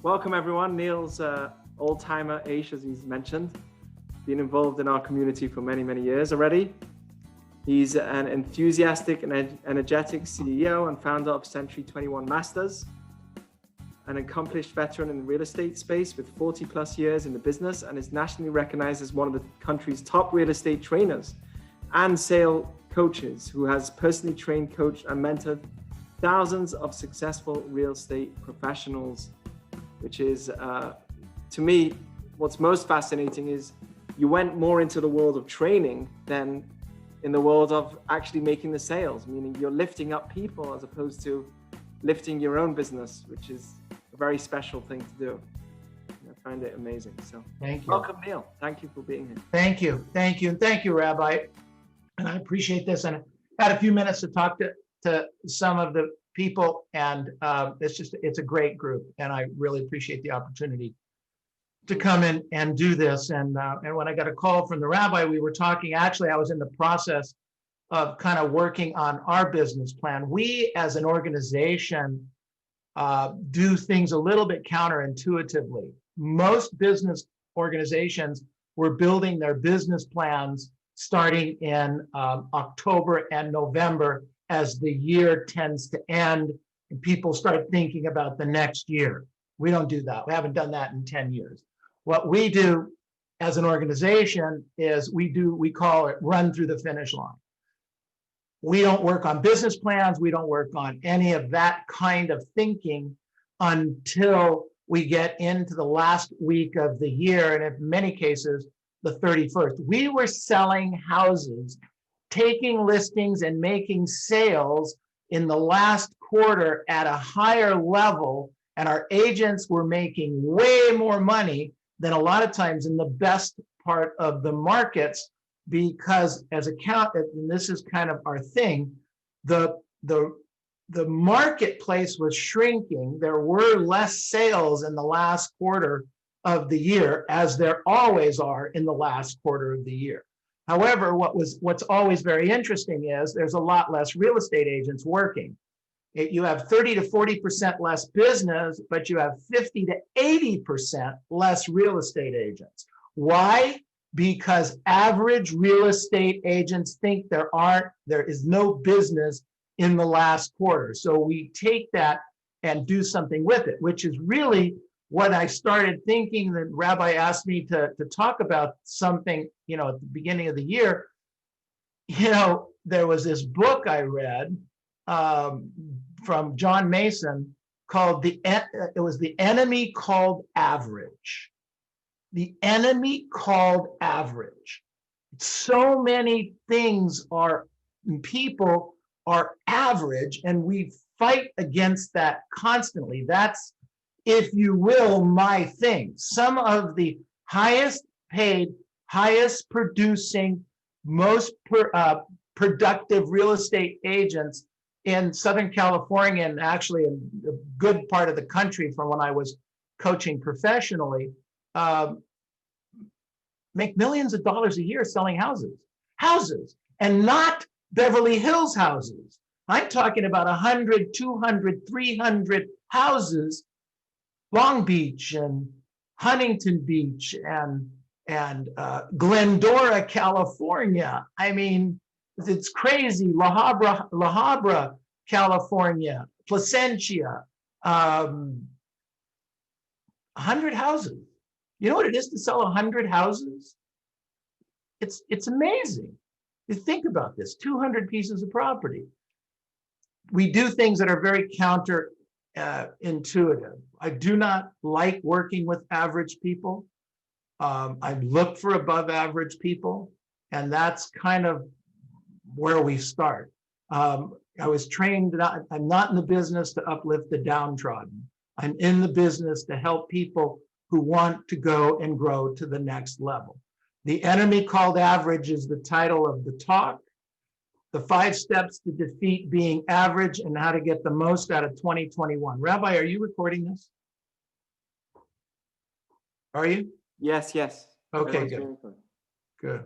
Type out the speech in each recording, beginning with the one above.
Welcome everyone. Neil's old-timer Aish, as he's mentioned, been involved in our community for many, many years already. He's an enthusiastic and energetic CEO and founder of Century 21 Masters, an accomplished veteran in the real estate space with 40 plus years in the business, and is nationally recognized as one of the country's top real estate trainers and sale coaches, who has personally trained, coached, and mentored thousands of successful real estate professionals, which is, to me, what's most fascinating is you went more into the world of training than in the world of actually making the sales, meaning you're lifting up people as opposed to lifting your own business, which is a very special thing to do. I find it amazing. So thank you. Welcome, Neil. Thank you for being here. Thank you. Thank you. And thank you, Rabbi. And I appreciate this. And I had a few minutes to talk to some of the people, and it's a great group. And I really appreciate the opportunity to come in and do this. And when I got a call from the rabbi, we were talking, actually, I was in the process of kind of working on our business plan. We as an organization do things a little bit counterintuitively. Most business organizations were building their business plans starting in October and November as the year tends to end and people start thinking about the next year. We don't do that. We haven't done that in 10 years. What we do as an organization is we call it run through the finish line. We don't work on business plans. We don't work on any of that kind of thinking until we get into the last week of the year, and in many cases, the 31st. We were selling houses, taking listings and making sales in the last quarter at a higher level, and our agents were making way more money than a lot of times in the best part of the markets, because as and this is kind of our thing, the marketplace was shrinking. There were less sales in the last quarter of the year, as there always are in the last quarter of the year. However, what's always very interesting is there's a lot less real estate agents working. You have 30 to 40% less business, but you have 50 to 80% less real estate agents. Why? Because average real estate agents think there is no business in the last quarter. So we take that and do something with it, which is really what I started thinking. The rabbi asked me to talk about something, at the beginning of the year. There was this book I read from John Mason called The Enemy Called Average. The Enemy Called Average. So many people are average, and we fight against that constantly. That's, if you will, my thing. Some of the highest paid, highest producing, most productive real estate agents in Southern California, and actually in a good part of the country from when I was coaching professionally, make millions of dollars a year selling houses, and not Beverly Hills houses. I'm talking about 100, 200, 300 houses, Long Beach and Huntington Beach and Glendora, California. I mean, it's crazy. La Habra, California, Placentia, 100 houses. You know what it is to sell 100 houses? It's amazing. You think about this, 200 pieces of property. We do things that are very counterintuitive. I do not like working with average people. I look for above average people, and that's kind of where we start. I was trained, I'm not in the business to uplift the downtrodden. I'm in the business to help people who want to go and grow to the next level. The Enemy Called Average is the title of the talk. The 5 steps to defeat being average and how to get the most out of 2021. Rabbi, are you recording this? Are you? Yes. Okay, good.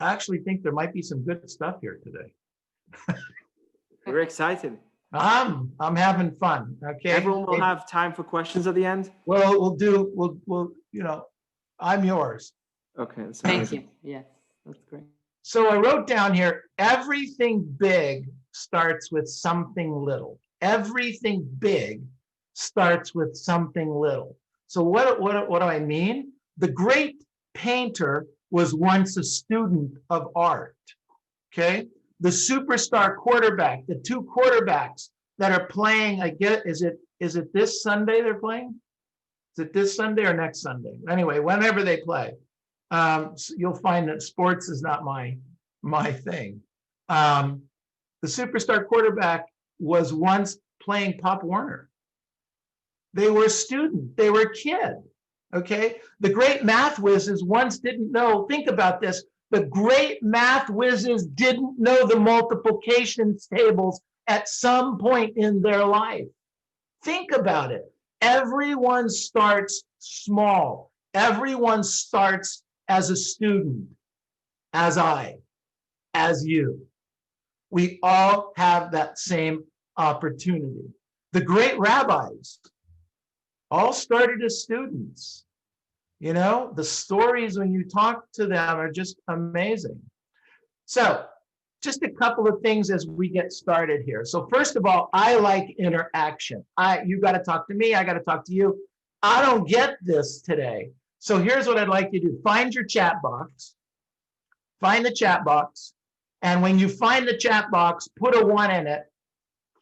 I actually think there might be some good stuff here today. We're excited. I'm having fun. Okay. Everyone will have time for questions at the end. Well, we'll I'm yours. Okay. That's Thank amazing. you. Yes, that's great. So I wrote down here, everything big starts with something little. Everything big starts with something little. So what do I mean? The great painter was once a student of art. Okay. The superstar quarterback, the two quarterbacks that are playing, is it this Sunday they're playing? Is it this Sunday or next Sunday? Anyway, whenever they play, you'll find that sports is not my thing. The superstar quarterback was once playing Pop Warner. They were a student. They were a kid. Okay. The great math whizzes once didn't know. Think about this. The great math whizzes didn't know the multiplication tables at some point in their life. Think about it. Everyone starts small. Everyone starts as a student, as you. We all have that same opportunity. The great rabbis all started as students. You know, the stories when you talk to them are just amazing. So just a couple of things as we get started here. So first of all, I like interaction. You got to talk to me. I got to talk to you. I don't get this today. So here's what I'd like you to do. Find your chat box. Find the chat box. And when you find the chat box, put a 1 in it.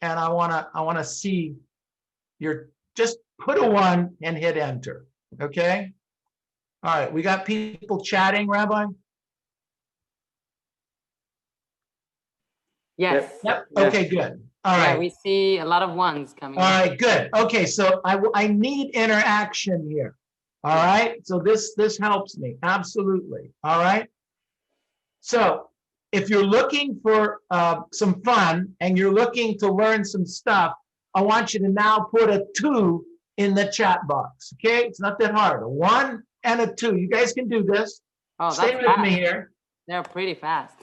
And I want to see just put a 1 and hit enter. Okay? All right, we got people chatting, Rabbi? Yes. Yep. Okay, good. All right. Yeah, we see a lot of ones coming. All right, good. Okay, so I need interaction here. All right, so this helps me, absolutely. All right. So if you're looking for some fun and you're looking to learn some stuff, I want you to now put a 2 in the chat box, okay? It's not that hard, a 1 and a 2. You guys can do this. Oh, Stay with me here. They're pretty fast.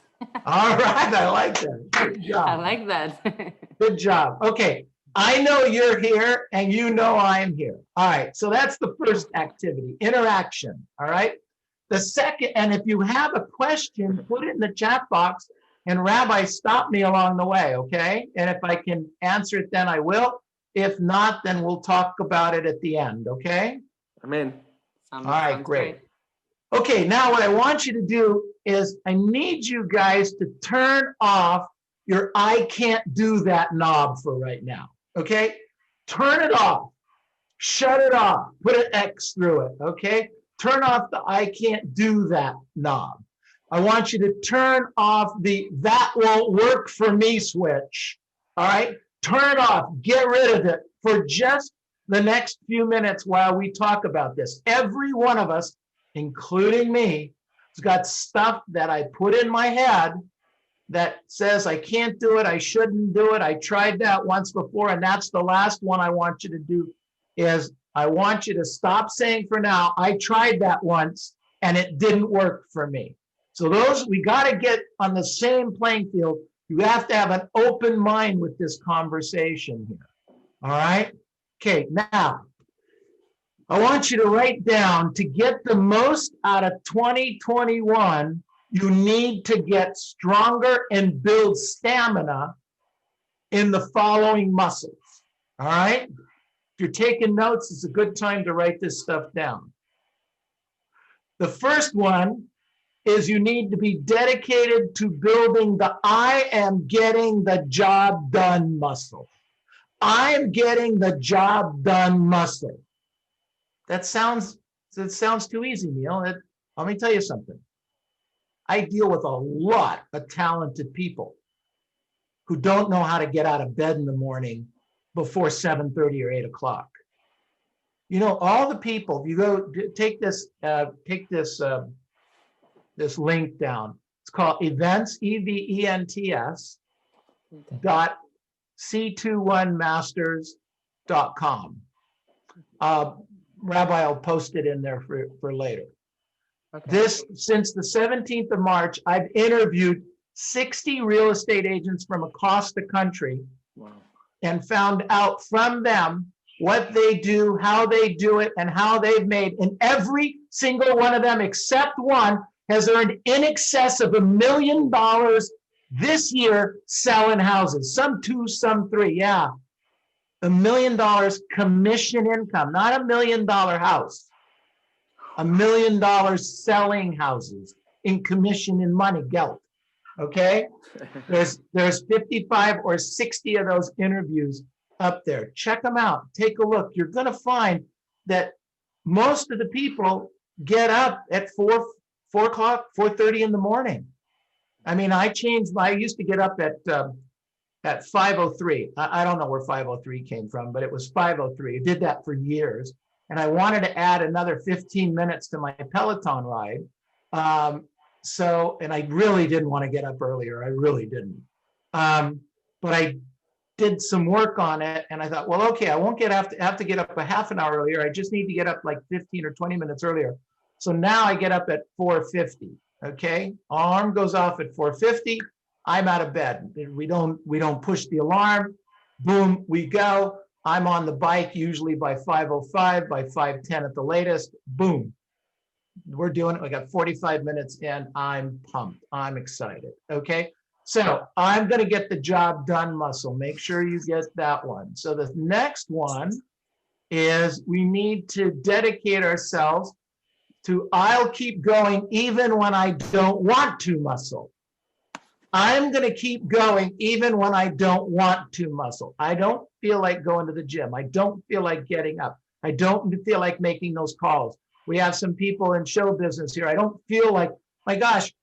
All right, I like that. Good job. I like that. Good job. Okay, I know you're here and you know I'm here. All right, so that's the first activity, interaction, all right? The second, and if you have a question, put it in the chat box and Rabbi, stop me along the way, okay? And if I can answer it, then I will. If not, then we'll talk about it at the end, okay? I'm in. All right, great. Okay, now what I want you to do is I need you guys to turn off your I can't do that knob for right now, okay? Turn it off, shut it off, put an X through it, okay? Turn off the I can't do that knob. I want you to turn off the that won't work for me switch, all right? Turn it off, get rid of it for just the next few minutes while we talk about this. Every one of us, including me, has got stuff that I put in my head that says I can't do it, I shouldn't do it, I tried that once before, and that's the last one I want you to do is I want you to stop saying for now, I tried that once and it didn't work for me. So we got to get on the same playing field. You have to have an open mind with this conversation here. All right? Okay, now, I want you to write down, to get the most out of 2021, you need to get stronger and build stamina in the following muscles. All right? If you're taking notes, it's a good time to write this stuff down. The first one is you need to be dedicated to building the I am getting the job done muscle. I am getting the job done muscle. That sounds too easy, Neil. Let me tell you something. I deal with a lot of talented people who don't know how to get out of bed in the morning before 7:30 or 8 o'clock. You know, all the people, if you go take this link down. It's called events, events, .c21masters.com. Rabbi will post it in there for later. Okay. Since the 17th of March, I've interviewed 60 real estate agents from across the country. Wow. and found out from them what they do, how they do it, and how they've made. And every single one of them, except one, has earned in excess of $1 million this year selling houses. Some 2, some 3. Yeah. $1 million commission income, not $1 million house. $1 million selling houses in commission in money, Geld. Okay? There's 55 or 60 of those interviews up there. Check them out. Take a look. You're going to find that most of the people get up at 4 o'clock, 4:30 in the morning. I mean, I used to get up at 5:03. I don't know where 5:03 came from, but it was 5:03. I did that for years. And I wanted to add another 15 minutes to my Peloton ride. And I really didn't want to get up earlier. I really didn't. But I did some work on it, and I thought, well, okay, I won't have to get up a half an hour earlier. I just need to get up like 15 or 20 minutes earlier. So now I get up at 4:50. Okay, alarm goes off at 4:50. I'm out of bed. We don't push the alarm. Boom, we go. I'm on the bike usually by 5:05, by 5:10 at the latest. Boom. We're doing it. I got 45 minutes in. I'm pumped. I'm excited. Okay. So I'm going to get the job done muscle. Make sure you get that one. So the next one is we need to dedicate ourselves to I'll keep going even when I don't want to muscle. I'm going to keep going even when I don't want to muscle. I don't feel like going to the gym. I don't feel like getting up. I don't feel like making those calls. We have some people in show business here. I don't feel like, my gosh,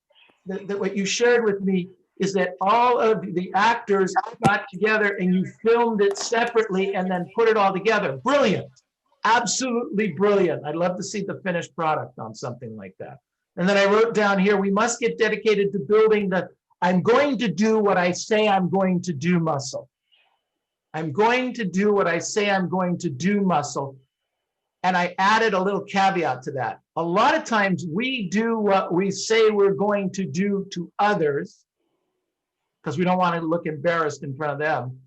that what you shared with me is that all of the actors got together and you filmed it separately and then put it all together. Brilliant. Absolutely brilliant. I'd love to see the finished product on something like that. And then I wrote down here, we must get dedicated to building the I'm going to do what I say I'm going to do muscle. I'm going to do what I say I'm going to do muscle. And I added a little caveat to that. A lot of times we do what we say we're going to do to others because we don't want to look embarrassed in front of them,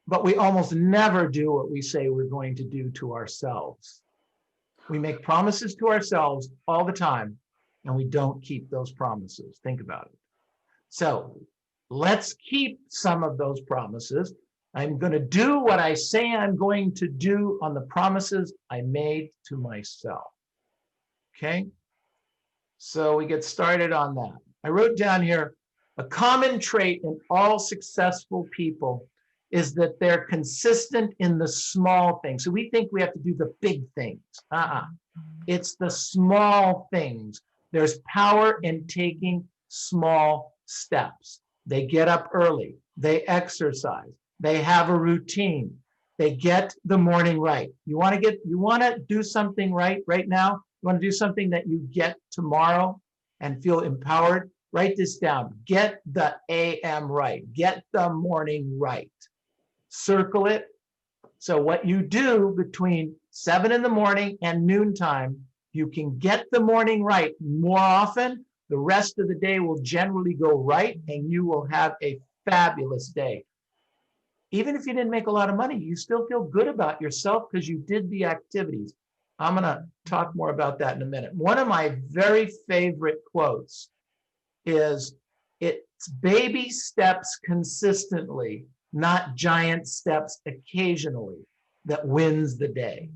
but we almost never do what we say we're going to do to ourselves. We make promises to ourselves all the time, and we don't keep those promises. Think about it. So let's keep some of those promises. I'm going to do what I say I'm going to do on the promises I made to myself. Okay? So we get started on that. I wrote down here, a common trait in all successful people is that they're consistent in the small things. So we think we have to do the big things. It's the small things. There's power in taking small steps. They get up early. They exercise. They have a routine. They get the morning right. You want to do something right now? You want to do something that you get tomorrow and feel empowered? Write this down. Get the AM right. Get the morning right. Circle it. So what you do between 7 in the morning and noontime, you can get the morning right more often. The rest of the day will generally go right, and you will have a fabulous day. Even if you didn't make a lot of money, you still feel good about yourself because you did the activities. I'm going to talk more about that in a minute. One of my very favorite quotes is, it's baby steps consistently, not giant steps occasionally, that wins the day.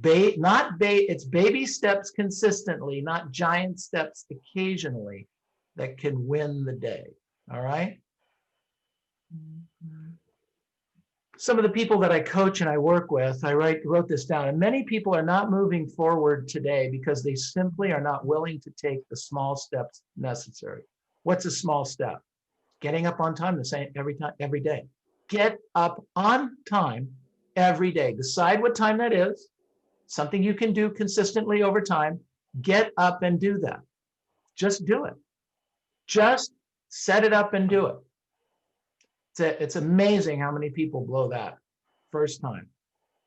It's baby steps consistently, not giant steps occasionally, that can win the day. All right? Some of the people that I coach and I work with, I wrote this down, and many people are not moving forward today because they simply are not willing to take the small steps necessary. What's a small step? Getting up on time the same every day. Get up on time every day. Decide what time that is. Something you can do consistently over time. Get up and do that. Just do it. Just set it up and do it. It's amazing how many people blow that first time.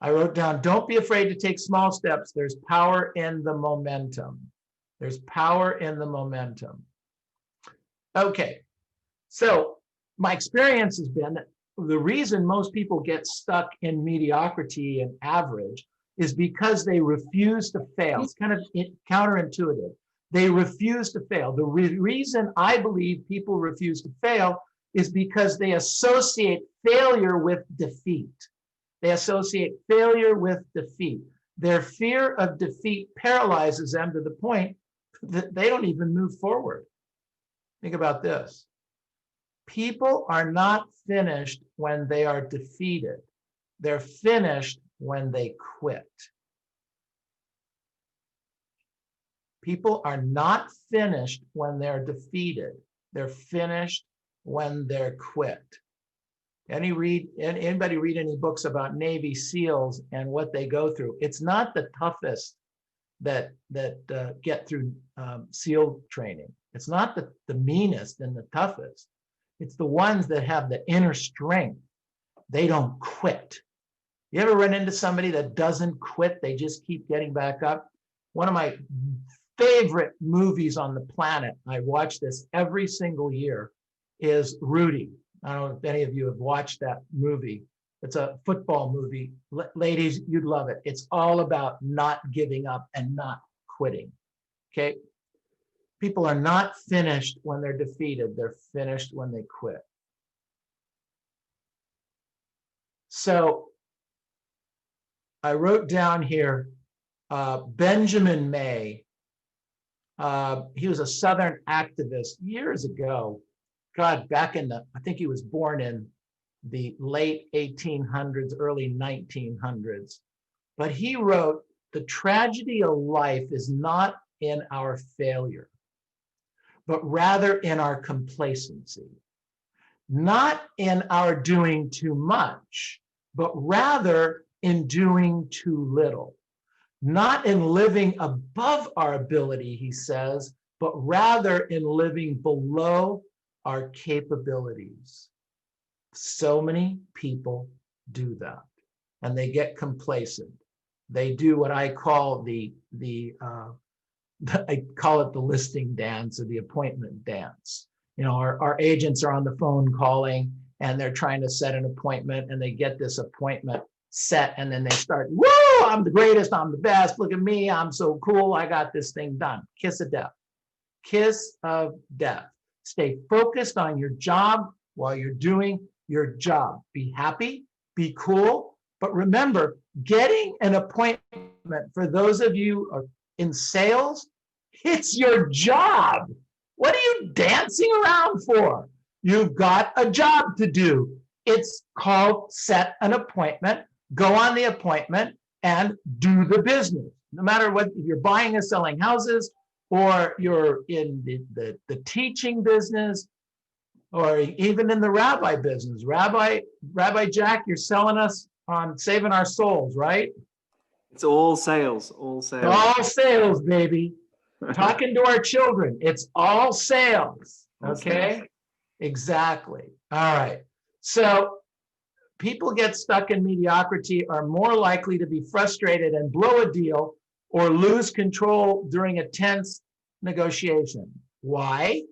I wrote down, don't be afraid to take small steps. There's power in the momentum. There's power in the momentum. Okay, so my experience has been that the reason most people get stuck in mediocrity and average is because they refuse to fail. It's kind of counterintuitive. They refuse to fail. The reason I believe people refuse to fail is because they associate failure with defeat. They associate failure with defeat. Their fear of defeat paralyzes them to the point that they don't even move forward. Think about this. People are not finished when they are defeated. They're finished when they quit. People are not finished when they're defeated. They're finished when they're quit. Anybody read any books about Navy SEALs and what they go through? It's not the toughest that get through SEAL training. It's not the meanest and the toughest. It's the ones that have the inner strength. They don't quit. You ever run into somebody that doesn't quit? They just keep getting back up. One of my favorite movies on the planet, I watch this every single year, is Rudy. I don't know if any of you have watched that movie. It's a football movie. Ladies, you'd love it. It's all about not giving up and not quitting. Okay? People are not finished when they're defeated. They're finished when they quit. So I wrote down here Benjamin May. He was a Southern activist years ago. God, back in I think he was born in the late 1800s, early 1900s. But he wrote, the tragedy of life is not in our failure, but rather in our complacency. Not in our doing too much, but rather in doing too little. Not in living above our ability, he says, but rather in living below our capabilities. So many people do that, and they get complacent. They do what I call I call it the listing dance or the appointment dance. You know, our agents are on the phone calling and they're trying to set an appointment, and they get this appointment set, and then they start, whoa, I'm the greatest, I'm the best, look at me, I'm so cool, I got this thing done. Kiss of death. Kiss of death. Stay focused on your job while you're doing your job. Be happy, be cool, but remember, getting an appointment, for those of you who are in sales, it's your job. What are you dancing around for? You've got a job to do. It's called set an appointment, go on the appointment, and do the business. No matter what, if you're buying or selling houses, or you're in the teaching business, or even in the rabbi business. Rabbi Jack, you're selling us on saving our souls, right? It's all sales, all sales. All sales, baby. Talking to our children, it's all sales. Okay? Exactly. All right. So people get stuck in mediocrity, are more likely to be frustrated and blow a deal or lose control during a tense negotiation. Why?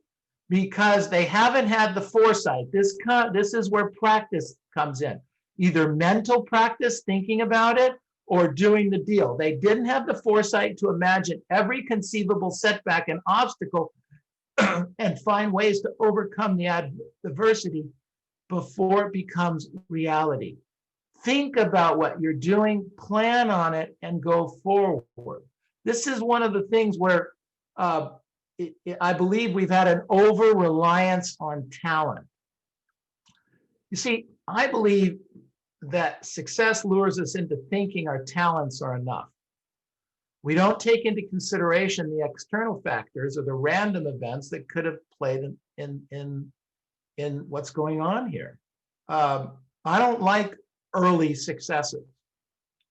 Because they haven't had the foresight. This is where practice comes in. Either mental practice, thinking about it, or doing the deal. They didn't have the foresight to imagine every conceivable setback and obstacle and find ways to overcome the adversity before it becomes reality. Think about what you're doing, plan on it, and go forward. This is one of the things where I believe we've had an over-reliance on talent. You see, I believe that success lures us into thinking our talents are enough. We don't take into consideration the external factors or the random events that could have played in what's going on here. I don't like early successes.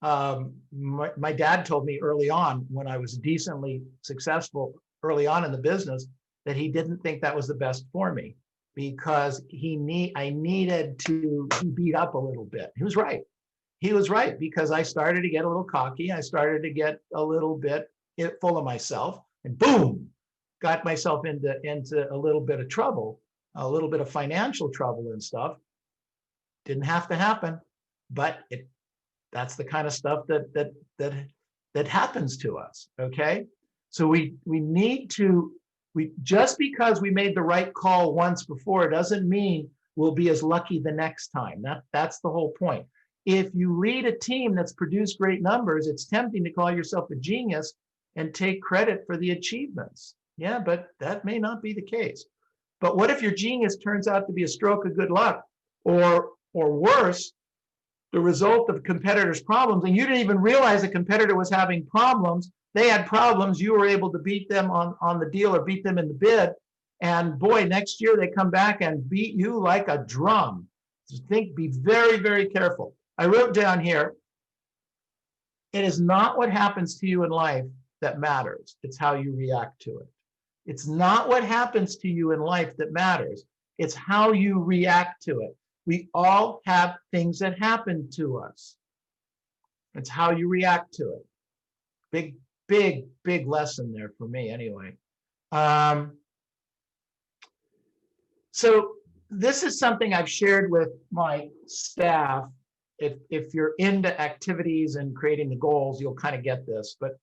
My dad told me early on, when I was decently successful early on in the business, that he didn't think that was the best for me, because I needed to be beat up a little bit. He was right. He was right, because I started to get a little cocky. I started to get a little bit full of myself, and boom, got myself into a little bit of trouble, a little bit of financial trouble and stuff. Didn't have to happen, but that's the kind of stuff that happens to us. Okay, so we need to, just because we made the right call once before doesn't mean we'll be as lucky the next time. That's the whole point. If you lead a team that's produced great numbers, it's tempting to call yourself a genius and take credit for the achievements. Yeah, but that may not be the case. But what if your genius turns out to be a stroke of good luck, or worse, the result of competitors' problems, and you didn't even realize the competitor was having problems? They had problems, you were able to beat them on the deal or beat them in the bid, and boy, next year they come back and beat you like a drum. So be very, very careful. I wrote down here, it is not what happens to you in life that matters, it's how you react to it. It's not what happens to you in life that matters, it's how you react to it. We all have things that happen to us. It's how you react to it. Big, big, big lesson there for me anyway. So this is something I've shared with my staff. If you're into activities and creating the goals, you'll kind of get this. But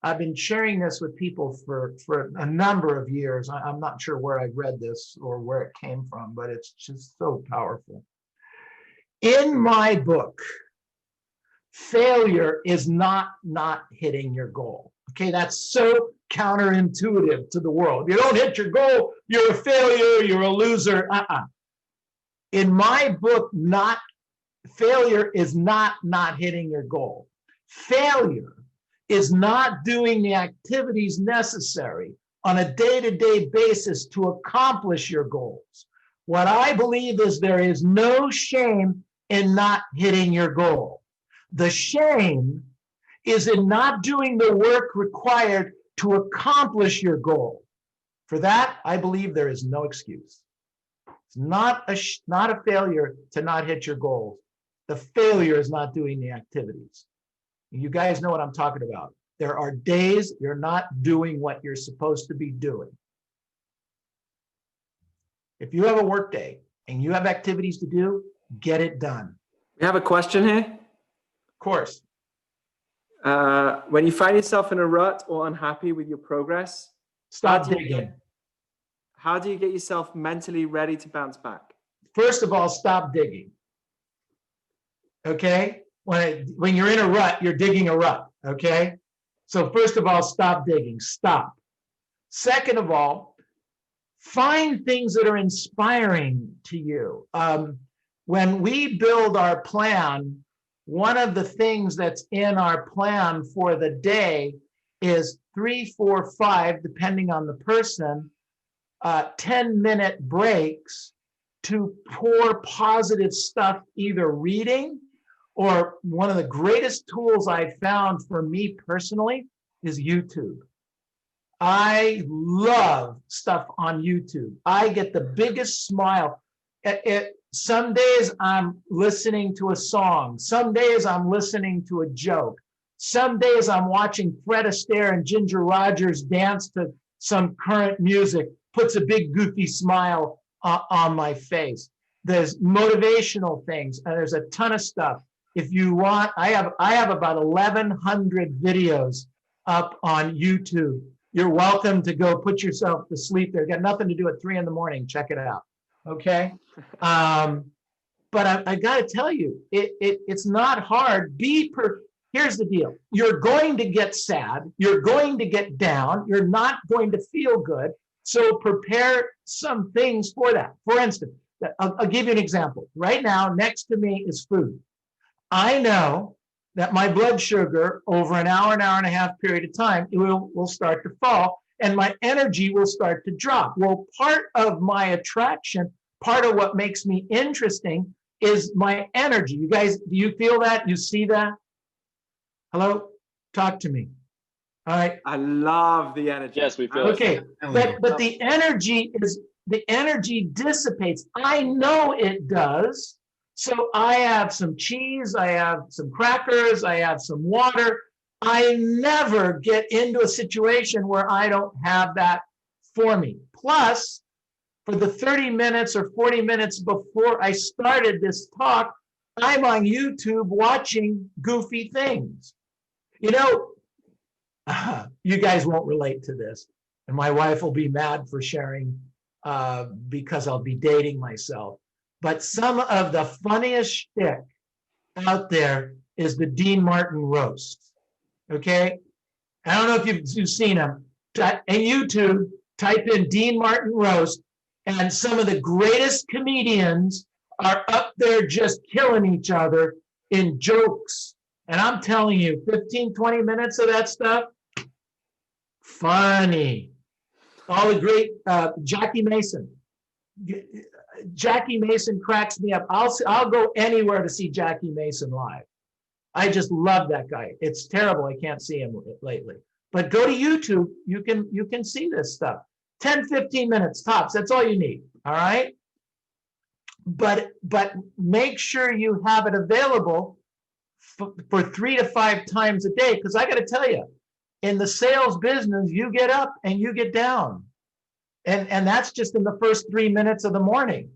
I've been sharing this with people for a number of years. I'm not sure where I read this or where it came from, but it's just so powerful. In my book, failure is not hitting your goal. Okay, that's so counterintuitive to the world. You don't hit your goal, you're a failure, you're a loser. In my book, failure is not hitting your goal. Failure is not doing the activities necessary on a day-to-day basis to accomplish your goals. What I believe is there is no shame in not hitting your goal. The shame is in not doing the work required to accomplish your goal. For that, I believe there is no excuse. It's not a failure to not hit your goals. The failure is not doing the activities. You guys know what I'm talking about. There are days you're not doing what you're supposed to be doing. If you have a work day and you have activities to do, get it done. We have a question here. Of course. When you find yourself in a rut or unhappy with your progress, Stop digging. How do you get yourself mentally ready to bounce back? First of all, stop digging. Okay? When you're in a rut, you're digging a rut. Okay? So first of all, stop digging. Stop. Second of all, find things that are inspiring to you. When we build our plan, one of the things that's in our plan for the day is 3, 4, 5, depending on the person, 10-minute breaks to pour positive stuff, either reading, or one of the greatest tools I found for me personally is YouTube. I love stuff on YouTube. I get the biggest smile. Some days I'm listening to a song. Some days I'm listening to a joke. Some days I'm watching Fred Astaire and Ginger Rogers dance to some current music. Puts a big goofy smile on my face. There's motivational things, and there's a ton of stuff. If you want, I have about 1,100 videos up on YouTube. You're welcome to go put yourself to sleep there. Got nothing to do at 3 a.m. Check it out. Okay. But I got to tell you, it's not hard. Here's the deal. You're going to get sad. You're going to get down. You're not going to feel good. So prepare some things for that. For instance, I'll give you an example. Right now, next to me is food. I know that my blood sugar over an hour and a half period of time, it will start to fall, and my energy will start to drop. Well, part of my attraction, part of what makes me interesting is my energy. You guys, do you feel that? You see that? Hello? Talk to me. All right. I love the energy. Yes, we feel it. Okay, but the energy dissipates. I know it does. So I have some cheese, I have some crackers, I have some water. I never get into a situation where I don't have that for me. Plus, for the 30 minutes or 40 minutes before I started this talk, I'm on YouTube watching goofy things. You know, you guys won't relate to this, and my wife will be mad for sharing because I'll be dating myself. But some of the funniest shtick out there is the Dean Martin roast. Okay, I don't know if you've seen them. In YouTube, type in Dean Martin roast, and some of the greatest comedians are up there just killing each other in jokes. And I'm telling you, 15, 20 minutes of that stuff, funny. All the great Jackie Mason. Jackie Mason cracks me up. I'll go anywhere to see Jackie Mason live. I just love that guy. It's terrible I can't see him lately. But go to YouTube, you can see this stuff. 10, 15 minutes tops. That's all you need. All right. But make sure you have it available for 3 to 5 times a day. Because I got to tell you, in the sales business, you get up and you get down. And that's just in the first 3 minutes of the morning.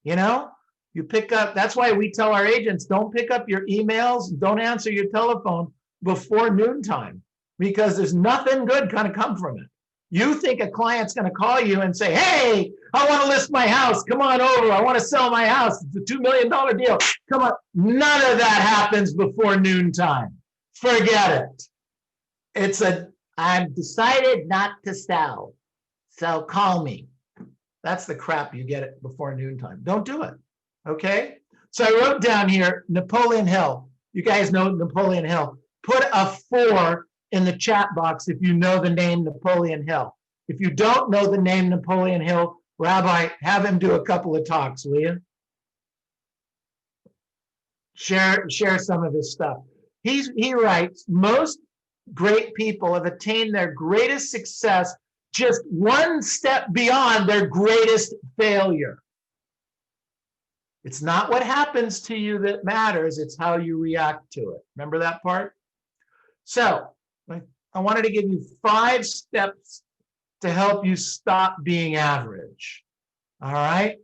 You know, you pick up. That's why we tell our agents, don't pick up your emails, don't answer your telephone before noontime, because there's nothing good going to come from it. You think a client's going to call you and say, hey, I want to list my house. Come on over. I want to sell my house. It's a $2 million deal. Come on. None of that happens before noontime. Forget it. I've decided not to sell, so call me. That's the crap you get it before noontime. Don't do it. Okay? So I wrote down here, Napoleon Hill. You guys know Napoleon Hill. Put a 4 in the chat box if you know the name Napoleon Hill. If you don't know the name Napoleon Hill, Rabbi, have him do a couple of talks, will you? Share some of his stuff. He writes, most great people have attained their greatest success just one step beyond their greatest failure. It's not what happens to you that matters, it's how you react to it. Remember that part? So, I wanted to give you 5 steps to help you stop being average. All right?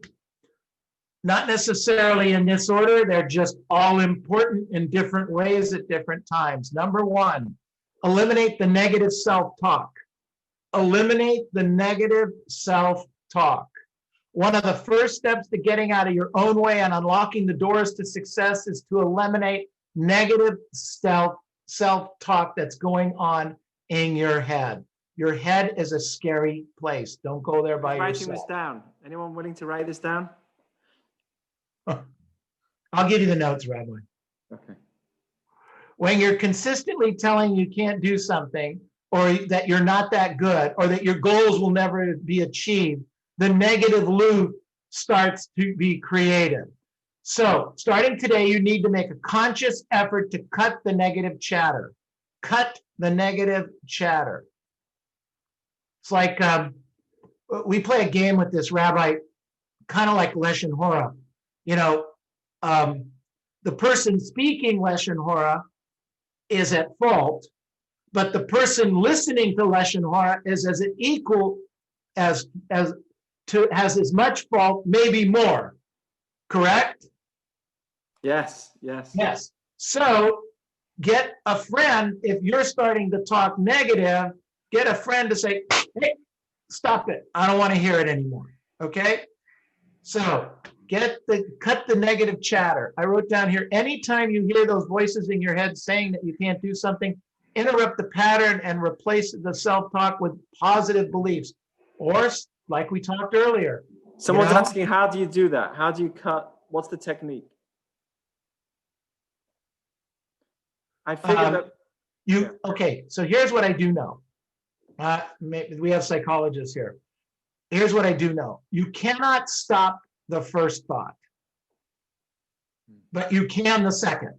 Not necessarily in this order, they're just all important in different ways at different times. Number 1, eliminate the negative self-talk. Eliminate the negative self-talk. One of the first steps to getting out of your own way and unlocking the doors to success is to eliminate negative self-talk that's going on in your head. Your head is a scary place. Don't go there by yourself. Writing this down. Anyone willing to write this down? I'll give you the notes, Rabbi. Okay. When you're consistently telling you can't do something, or that you're not that good, or that your goals will never be achieved, the negative loop starts to be created. So starting today, you need to make a conscious effort to cut the negative chatter. Cut the negative chatter. It's like we play a game with this, Rabbi, kind of like Lashon Hora. You know, the person speaking Lashon Hora is at fault, but the person listening to Lashon Hora is as equal has as much fault, maybe more. Correct? Yes, yes. Yes. So get a friend, if you're starting to talk negative, get a friend to say, hey, stop it. I don't want to hear it anymore. Okay? So cut the negative chatter. I wrote down here, anytime you hear those voices in your head saying that you can't do something, interrupt the pattern and replace the self-talk with positive beliefs. Or, like we talked earlier. Someone's asking, how do you do that? How do you cut? What's the technique? I figured that. Okay, so here's what I do know. We have psychologists here. Here's what I do know. You cannot stop the first thought, but you can the second.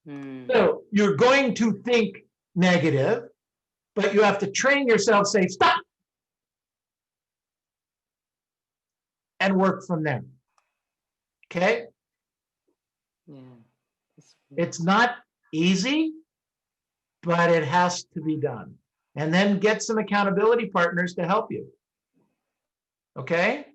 So you're going to think negative, but you have to train yourself, say, stop, and work from there. Okay? Yeah. It's not easy, but it has to be done. And then get some accountability partners to help you. Okay?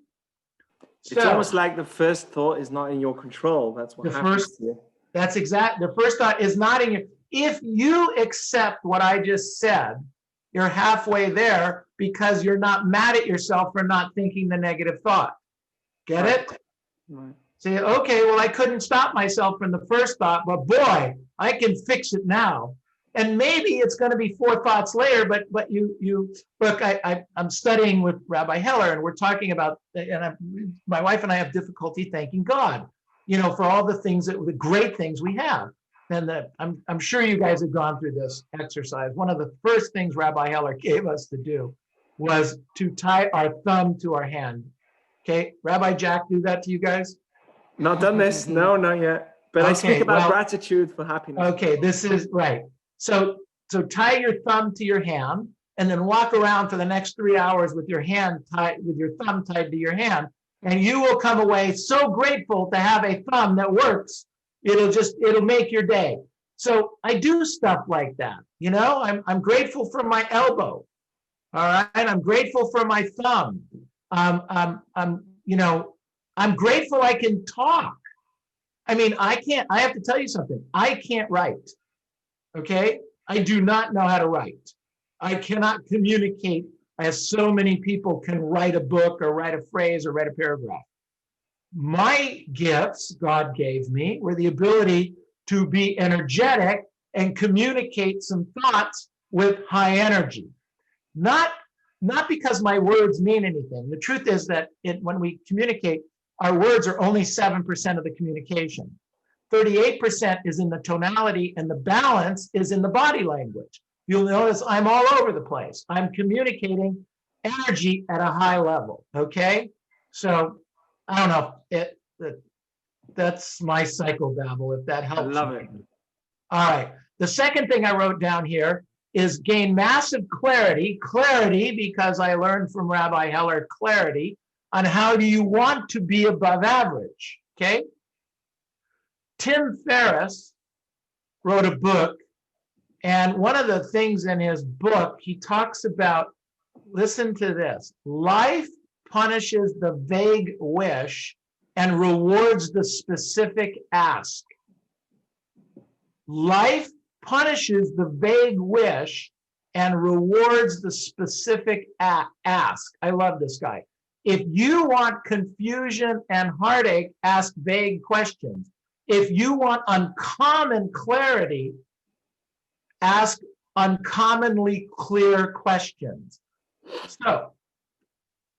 It's So, almost like the first thought is not in your control. That's what The happens first- to you. that's exact. The first thought is not in your. If you accept what I just said, you're halfway there because you're not mad at yourself for not thinking the negative thought. Get it? Right. Say, okay, well, I couldn't stop myself from the first thought, but boy, I can fix it now. And maybe it's going to be 4 thoughts later, but you look. I'm studying with Rabbi Heller, and we're talking about, and my wife and I have difficulty thanking God, for all the things the great things we have. And I'm sure you guys have gone through this exercise. One of the first things Rabbi Heller gave us to do was to tie our thumb to our hand. Okay, Rabbi Jack, do that to you guys? Not done this. No, not yet. But I speak Okay, about well- gratitude for happiness. Okay, this is right. So tie your thumb to your hand and then walk around for the next 3 hours with your thumb tied to your hand. And you will come away so grateful to have a thumb that works. It'll make your day. So I do stuff like that. I'm grateful for my elbow. All right. I'm grateful for my thumb. I'm grateful I can talk. I mean, I have to tell you something. I can't write. Okay. I do not know how to write. I cannot communicate as so many people can write a book or write a phrase or write a paragraph. My gifts God gave me were the ability to be energetic and communicate some thoughts with high energy. Not because my words mean anything. The truth is that when we communicate, our words are only 7% of the communication. 38% is in the tonality, and the balance is in the body language. You'll notice I'm all over the place. I'm communicating energy at a high level, okay? So, I don't know, that's my psychobabble, if that helps. I love it. All right, the second thing I wrote down here is gain massive clarity because I learned from Rabbi Heller clarity on how do you want to be above average, okay? Tim Ferriss wrote a book, and one of the things in his book, he talks about, listen to this, life punishes the vague wish and rewards the specific ask. Life punishes the vague wish and rewards the specific ask. I love this guy. If you want confusion and heartache, ask vague questions. If you want uncommon clarity, ask uncommonly clear questions. So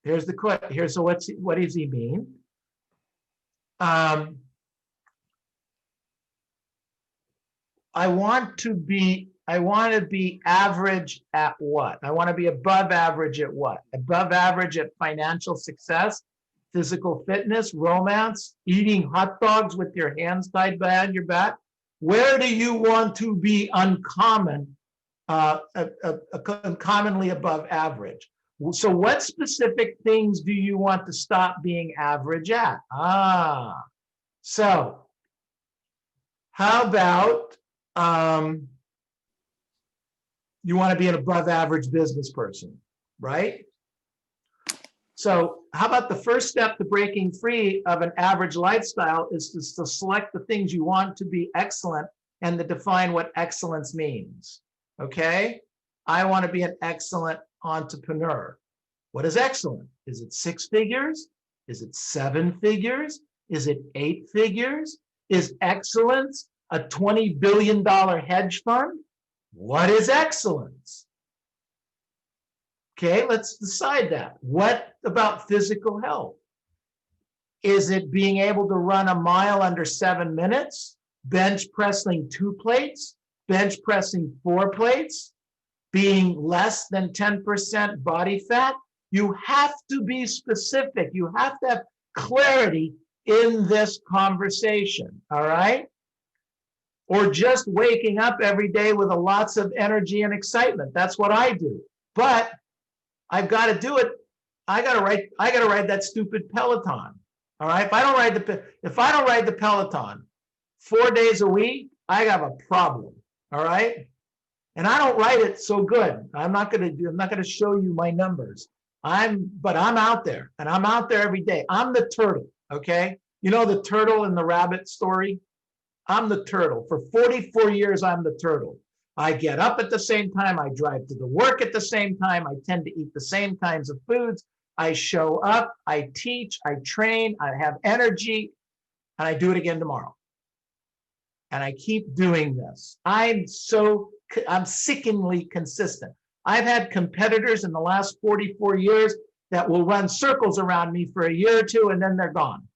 here's the question. So what does he mean? I want to be average at what? I want to be above average at what? Above average at financial success, physical fitness, romance, eating hot dogs with your hands tied behind your back. Where do you want to be uncommonly above average? So what specific things do you want to stop being average at? So how about you want to be an above average business person, right? So how about the first step to breaking free of an average lifestyle is to select the things you want to be excellent and to define what excellence means, okay? I want to be an excellent entrepreneur. What is excellent? Is it 6 figures? Is it 7 figures? Is it 8 figures? Is excellence a $20 billion hedge fund? What is excellence? Okay, let's decide that. What about physical health? Is it being able to run a mile under 7 minutes, bench pressing 2 plates, bench pressing 4 plates, being less than 10% body fat? You have to be specific. You have to have clarity in this conversation, all right? Or just waking up every day with lots of energy and excitement. That's what I do. But I've got to do it. I got to ride that stupid Peloton. All right. If I don't ride the Peloton 4 days a week, I have a problem. All right. And I don't ride it so good. I'm not going to show you my numbers. But I'm out there, and I'm out there every day. I'm the turtle, okay? You know the turtle and the rabbit story? I'm the turtle. For 44 years, I'm the turtle. I get up at the same time. I drive to the work at the same time. I tend to eat the same kinds of foods. I show up, I teach, I train, I have energy, and I do it again tomorrow. And I keep doing this. I'm sickeningly consistent. I've had competitors in the last 44 years that will run circles around me for a year or two, and then they're gone.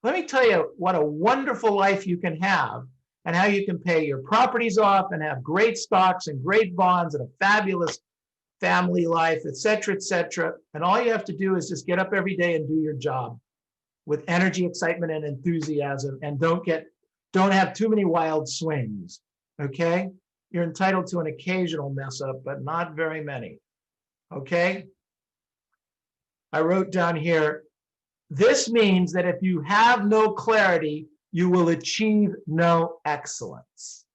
Let me tell you what a wonderful life you can have and how you can pay your properties off and have great stocks and great bonds and a fabulous family life, et cetera, et cetera. And all you have to do is just get up every day and do your job with energy, excitement, and enthusiasm, and don't have too many wild swings, okay? You're entitled to an occasional mess up, but not very many, okay? I wrote down here, this means that if you have no clarity, you will achieve no excellence.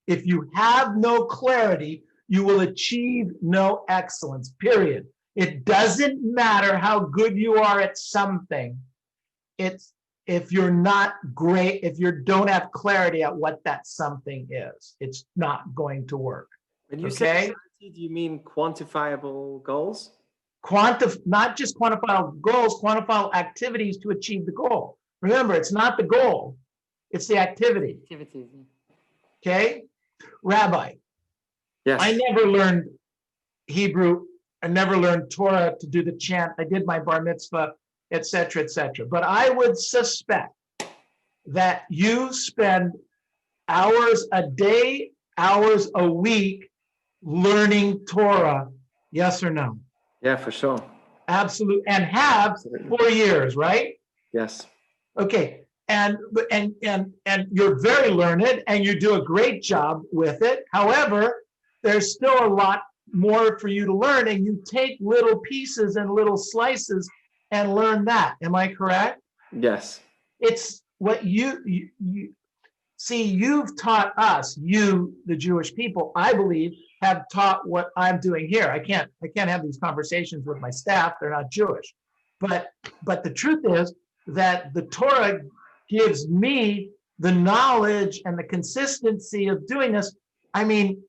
If you have no clarity, you will achieve no excellence, period. It doesn't matter how good you are at something. It's if you're not great, if you don't have clarity at what that something is, it's not going to work. When you say clarity, do you mean quantifiable goals? Not just quantifiable goals, quantifiable activities to achieve the goal. Remember, it's not the goal, it's the activity. Activities. Okay? Rabbi, yes. I never learned Hebrew. I never learned Torah to do the chant. I did my bar mitzvah, et cetera, et cetera. But I would suspect that you spend hours a day, hours a week learning Torah. Yes or no? Yeah, for sure. Absolutely. And have Absolutely. 4 years, right? Yes. Okay. And you're very learned and you do a great job with it. However, there's still a lot more for you to learn, and you take little pieces and little slices and learn that. Am I correct? Yes. It's what you see, you've taught us, you, the Jewish people, I believe, have taught what I'm doing here. I can't have these conversations with my staff. They're not Jewish. But the truth is that the Torah gives me the knowledge and the consistency of doing this. I mean,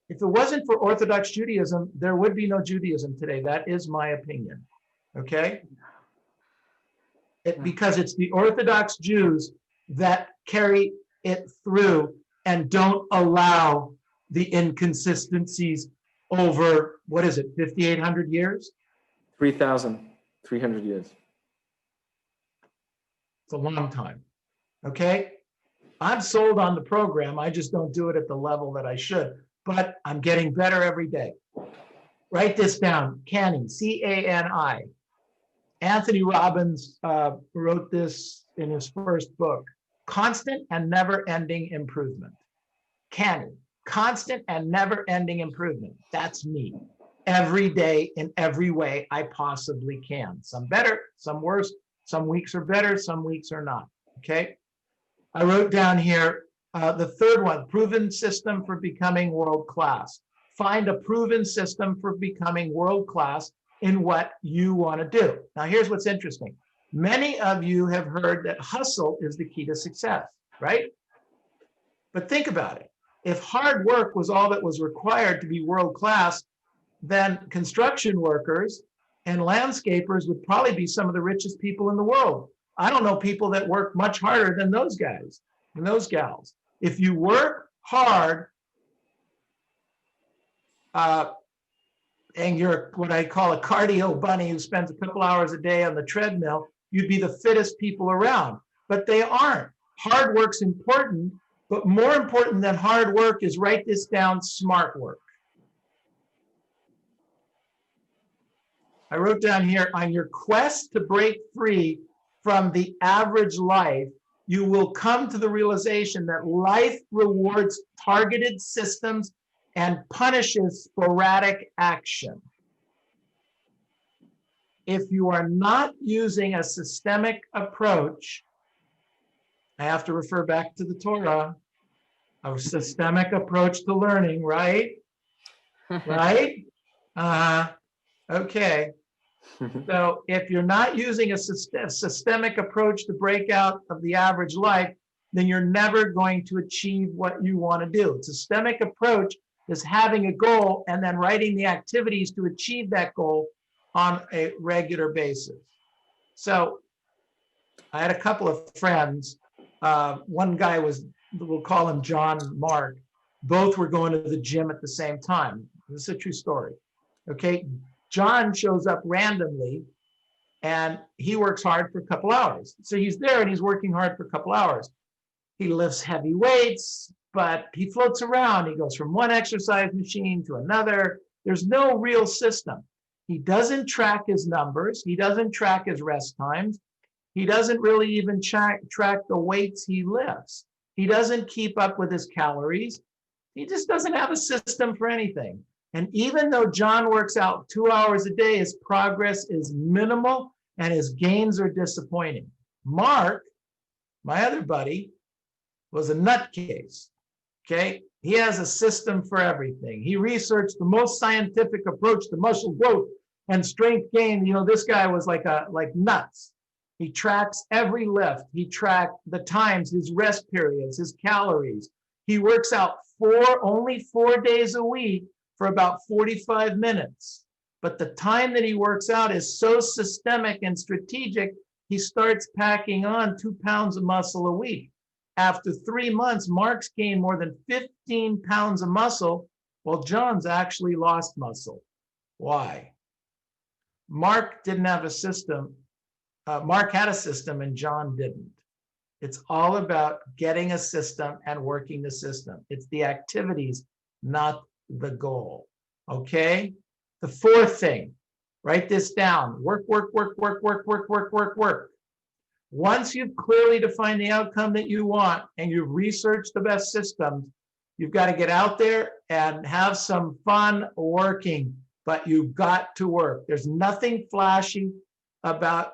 if it wasn't for Orthodox Judaism, there would be no Judaism today. That is my opinion. Okay? Because it's the Orthodox Jews that carry it through and don't allow the inconsistencies over, what is it, 5,800 years? 3,300 years. It's a long time. Okay? I'm sold on the program. I just don't do it at the level that I should. But I'm getting better every day. Write this down. Canny, C-A-N-I. Anthony Robbins wrote this in his first book. Constant and never-ending improvement. Canny, constant and never-ending improvement. That's me. Every day, in every way I possibly can. Some better, some worse. Some weeks are better, some weeks are not. Okay? I wrote down here the third one, proven system for becoming world-class. Find a proven system for becoming world-class in what you want to do. Now, here's what's interesting. Many of you have heard that hustle is the key to success, right? But think about it. If hard work was all that was required to be world-class, then construction workers and landscapers would probably be some of the richest people in the world. I don't know people that work much harder than those guys and those gals. If you work hard and you're what I call a cardio bunny who spends a couple hours a day on the treadmill, you'd be the fittest people around. But they aren't. Hard work's important, but more important than hard work is, write this down, smart work. I wrote down here, on your quest to break free from the average life, you will come to the realization that life rewards targeted systems and punishes sporadic action. If you are not using a systemic approach, I have to refer back to the Torah, a systemic approach to learning, right? Right? Okay. So if you're not using a systemic approach to break out of the average life, then you're never going to achieve what you want to do. Systemic approach is having a goal and then writing the activities to achieve that goal on a regular basis. So I had a couple of friends. One guy was, we'll call him John and Mark. Both were going to the gym at the same time. This is a true story. Okay. John shows up randomly and he works hard for a couple hours. So he's there and he's working hard for a couple hours. He lifts heavy weights, but he floats around. He goes from one exercise machine to another. There's no real system. He doesn't track his numbers. He doesn't track his rest times. He doesn't really even track the weights he lifts. He doesn't keep up with his calories. He just doesn't have a system for anything. And even though John works out 2 hours a day, his progress is minimal and his gains are disappointing. Mark, my other buddy, was a nutcase. Okay, he has a system for everything. He researched the most scientific approach to muscle growth and strength gain. You know, this guy was like nuts. He tracks every lift. He tracked the times, his rest periods, his calories. He works out only 4 days a week for about 45 minutes. But the time that he works out is so systemic and strategic, he starts packing on 2 pounds of muscle a week. After 3 months, Mark's gained more than 15 pounds of muscle, while John's actually lost muscle. Why? Mark didn't have a system. Mark had a system and John didn't. It's all about getting a system and working the system. It's the activities, not the goal. Okay? The fourth thing, write this down. Work, work, work, work, work, work, work, work, work. Once you've clearly defined the outcome that you want and you've researched the best systems, you've got to get out there and have some fun working, but you've got to work. There's nothing flashy about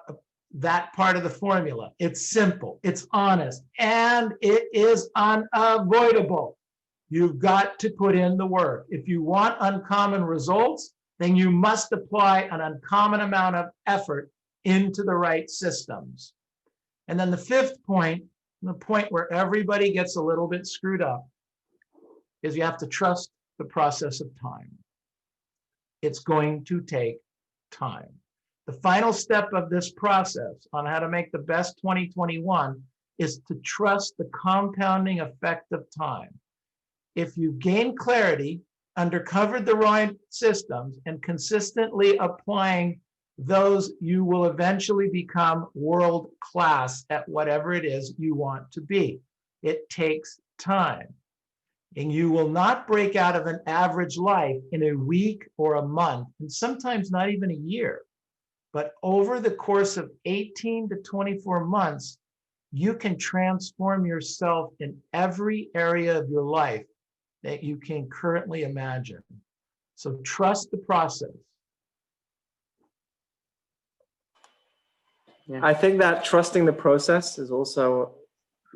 that part of the formula. It's simple, it's honest, and it is unavoidable. You've got to put in the work. If you want uncommon results, then you must apply an uncommon amount of effort into the right systems. And then the fifth point, the point where everybody gets a little bit screwed up, is you have to trust the process of time. It's going to take time. The final step of this process on how to make the best 2021 is to trust the compounding effect of time. If you gain clarity, uncovered the right systems, and consistently applying those, you will eventually become world class at whatever it is you want to be. It takes time. And you will not break out of an average life in a week or a month, and sometimes not even a year. But over the course of 18 to 24 months, you can transform yourself in every area of your life that you can currently imagine. So trust the process. Yeah. I think that trusting the process is also,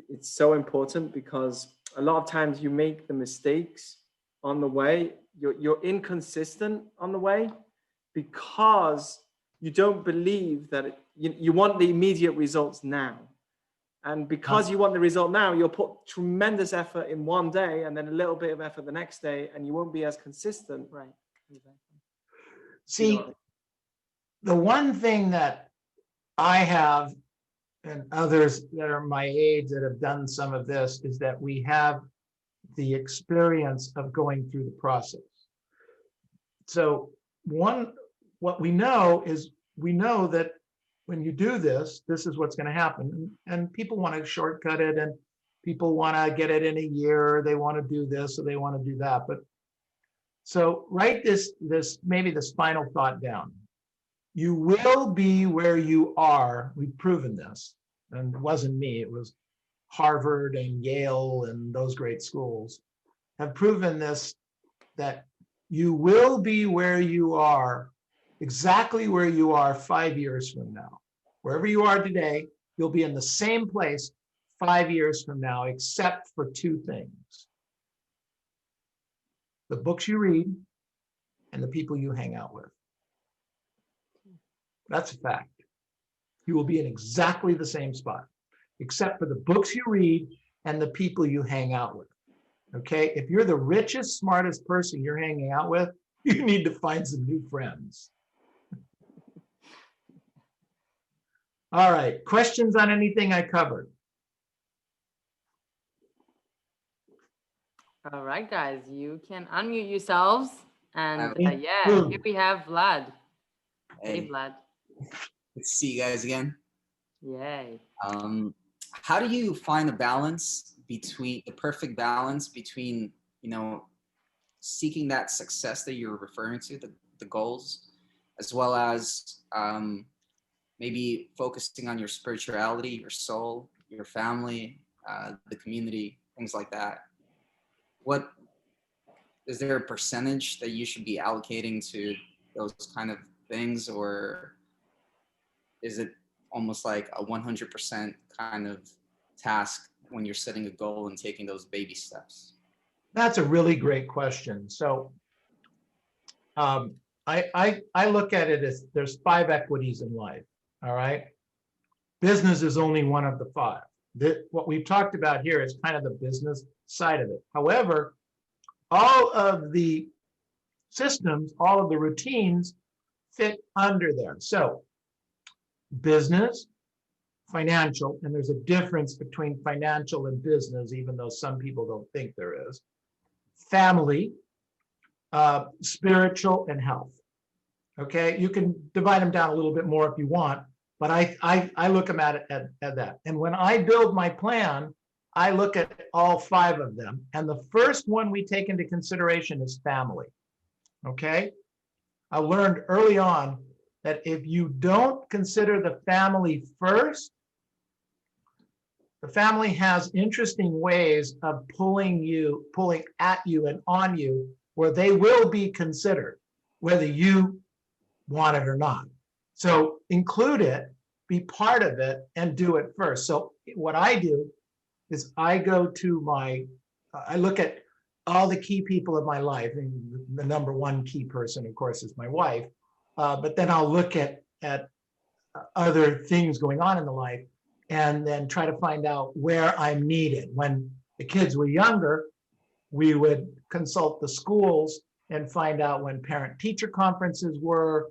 it's so important because a lot of times you make the mistakes on the way. You're inconsistent on the way because you don't believe that you want the immediate results now. And because you want the result now, you'll put tremendous effort in one day and then a little bit of effort the next day, and you won't be as consistent. Right. See, the one thing that I have, and others that are my age that have done some of this, is that we have the experience of going through the process. So what we know is, we know that when you do this, this is what's going to happen. And people want to shortcut it, and people want to get it in a year, or they want to do this, or they want to do that. But so write this maybe this final thought down. You will be where you are. We've proven this. And it wasn't me, it was Harvard and Yale and those great schools have proven this, that you will be where you are, exactly where you are 5 years from now. Wherever you are today, you'll be in the same place 5 years from now, except for two things: the books you read and the people you hang out with. That's a fact. You will be in exactly the same spot, except for the books you read and the people you hang out with. Okay, if you're the richest, smartest person you're hanging out with, you need to find some new friends. All right, questions on anything I covered? All right, guys, you can unmute yourselves. And Me yeah, too. here we have Vlad. Hey, Hey, Vlad. good to see you guys again. Yay. How do you find the perfect balance between, seeking that success that you're referring to, the goals, as well as maybe focusing on your spirituality, your soul, your family, the community, things like that? What is there a percentage that you should be allocating to those kind of things, or is it almost like a 100% kind of task when you're setting a goal and taking those baby steps? That's a really great question. So I look at it as there's 5 equities in life. All right. Business is only one of the 5. What we've talked about here is kind of the business side of it. However, all of the systems, all of the routines fit under there. So business, financial, and there's a difference between financial and business, even though some people don't think there is. Family, spiritual, and health. Okay, you can divide them down a little bit more if you want, but I look at it at that. And when I build my plan, I look at all 5 of them. And the first one we take into consideration is family. Okay, I learned early on that if you don't consider the family first, the family has interesting ways of pulling at you and on you, where they will be considered, whether you want it or not. So include it, be part of it, and do it first. So what I do is I look at all the key people of my life, and the number 1 key person, of course, is my wife. But then I'll look at other things going on in the life, and then try to find out where I'm needed. When the kids were younger, we would consult the schools and find out when parent-teacher conferences were,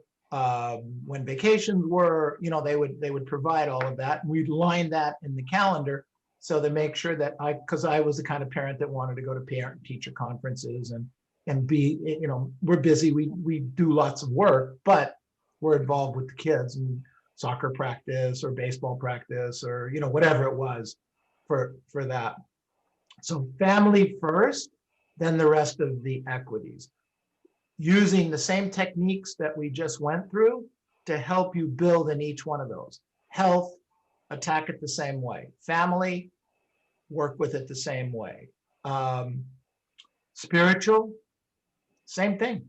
when vacations were. They would provide all of that, and we'd line that in the calendar, so to make sure that because I was the kind of parent that wanted to go to parent-teacher conferences and be, we're busy, we do lots of work, but we're involved with the kids and soccer practice or baseball practice or whatever it was for that. So family first, then the rest of the equities, using the same techniques that we just went through to help you build in each one of those. Health, attack it the same way. Family, work with it the same way. Spiritual, same thing.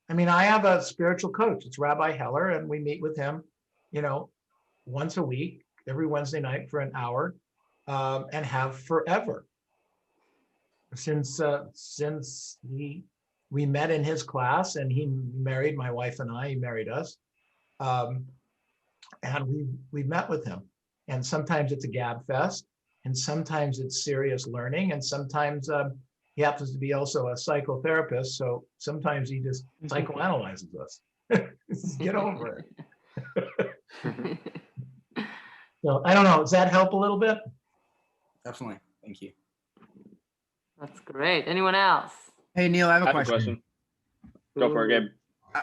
I mean, I have a spiritual coach. It's Rabbi Heller, and we meet with him, once a week, every Wednesday night for an hour, and have forever. Since we met in his class, and he married my wife and I. He married us, and we met with him. And sometimes it's a gab fest, and sometimes it's serious learning, and sometimes he happens to be also a psychotherapist, so sometimes he just psychoanalyzes us. Get over it. So I don't know. Does that help a little bit? Definitely. Thank you. That's great. Anyone else? Hey, Neil, I have a question. Go for it, Gabe.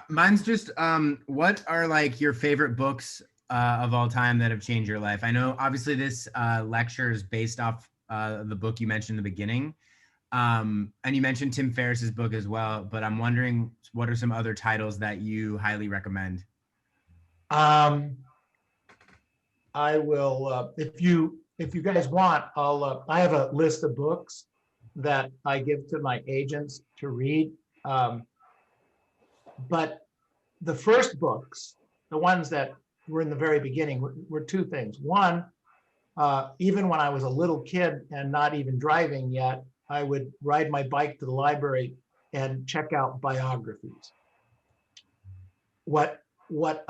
Mine's just, what are like your favorite books of all time that have changed your life? I know obviously this lecture is based off the book you mentioned in the beginning. And you mentioned Tim Ferriss's book as well, but I'm wondering what are some other titles that you highly recommend? I will, if you guys want, I have a list of books that I give to my agents to read. But the first books, the ones that were in the very beginning, were 2 things. One, even when I was a little kid and not even driving yet, I would ride my bike to the library and check out biographies. What what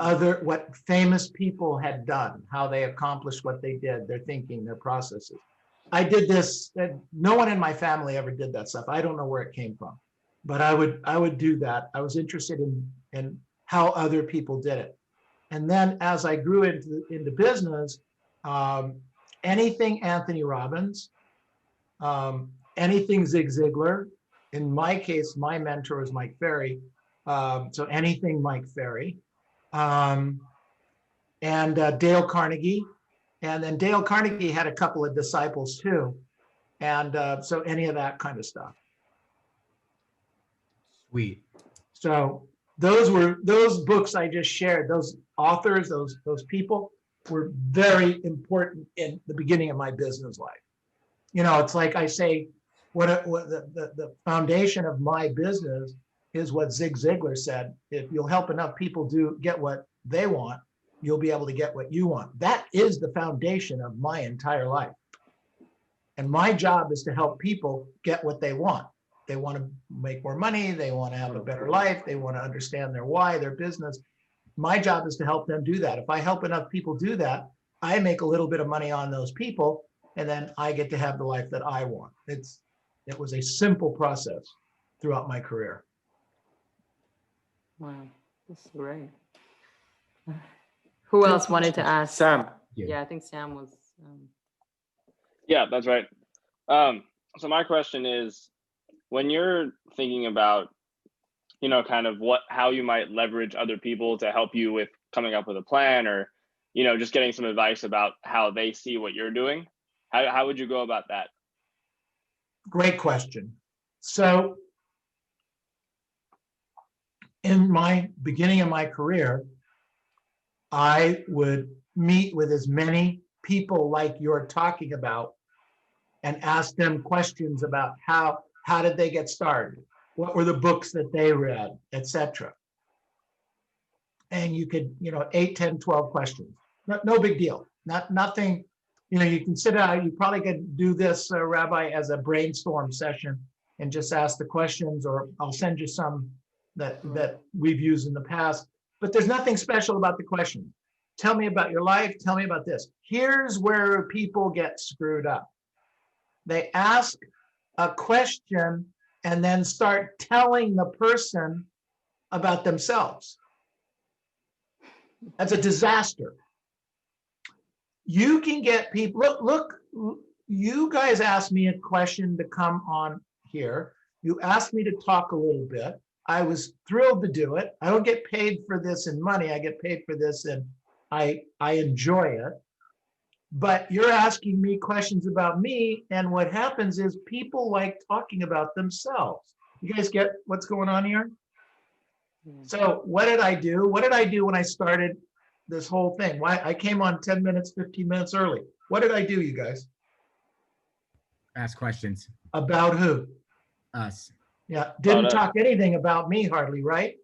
famous people had done, how they accomplished what they did, their thinking, their processes. I did this, no one in my family ever did that stuff. I don't know where it came from, but I would do that. I was interested in how other people did it. And then as I grew into business, anything Anthony Robbins, anything Zig Ziglar. In my case, my mentor is Mike Ferry. So anything Mike Ferry. And Dale Carnegie. And then Dale Carnegie had a couple of disciples too. And so any of that kind of stuff. Sweet. So those books I just shared, those authors, those people were very important in the beginning of my business life. You know, it's like I say, what the foundation of my business is what Zig Ziglar said. If you'll help enough people get what they want, you'll be able to get what you want. That is the foundation of my entire life. And my job is to help people get what they want. They want to make more money. They want to have a better life. They want to understand their why, their business. My job is to help them do that. If I help enough people do that, I make a little bit of money on those people, and then I get to have the life that I want. It was a simple process throughout my career. Wow, that's great. Who else wanted to ask? Sam. Yeah, I think Sam was. Yeah, that's right. So my question is, when you're thinking about, kind of how you might leverage other people to help you with coming up with a plan, or, just getting some advice about how they see what you're doing, how would you go about that? Great question. So in my beginning of my career, I would meet with as many people like you're talking about and ask them questions about how did they get started? What were the books that they read, etc. And you could, 8, 10, 12 questions. No big deal. Nothing, you can sit out, you probably could do this, Rabbi, as a brainstorm session and just ask the questions, or I'll send you some that we've used in the past. But there's nothing special about the question. Tell me about your life. Tell me about this. Here's where people get screwed up. They ask a question and then start telling the person about themselves. That's a disaster. You can get people, look, you guys asked me a question to come on here. You asked me to talk a little bit. I was thrilled to do it. I don't get paid for this in money. I get paid for this and I enjoy it. But you're asking me questions about me, and what happens is people like talking about themselves. You guys get what's going on here? So what did I do? What did I do when I started this whole thing? Why I came on 10 minutes, 15 minutes early. What did I do, you guys? Ask questions. About who? Us. Yeah, didn't talk anything about me hardly, right?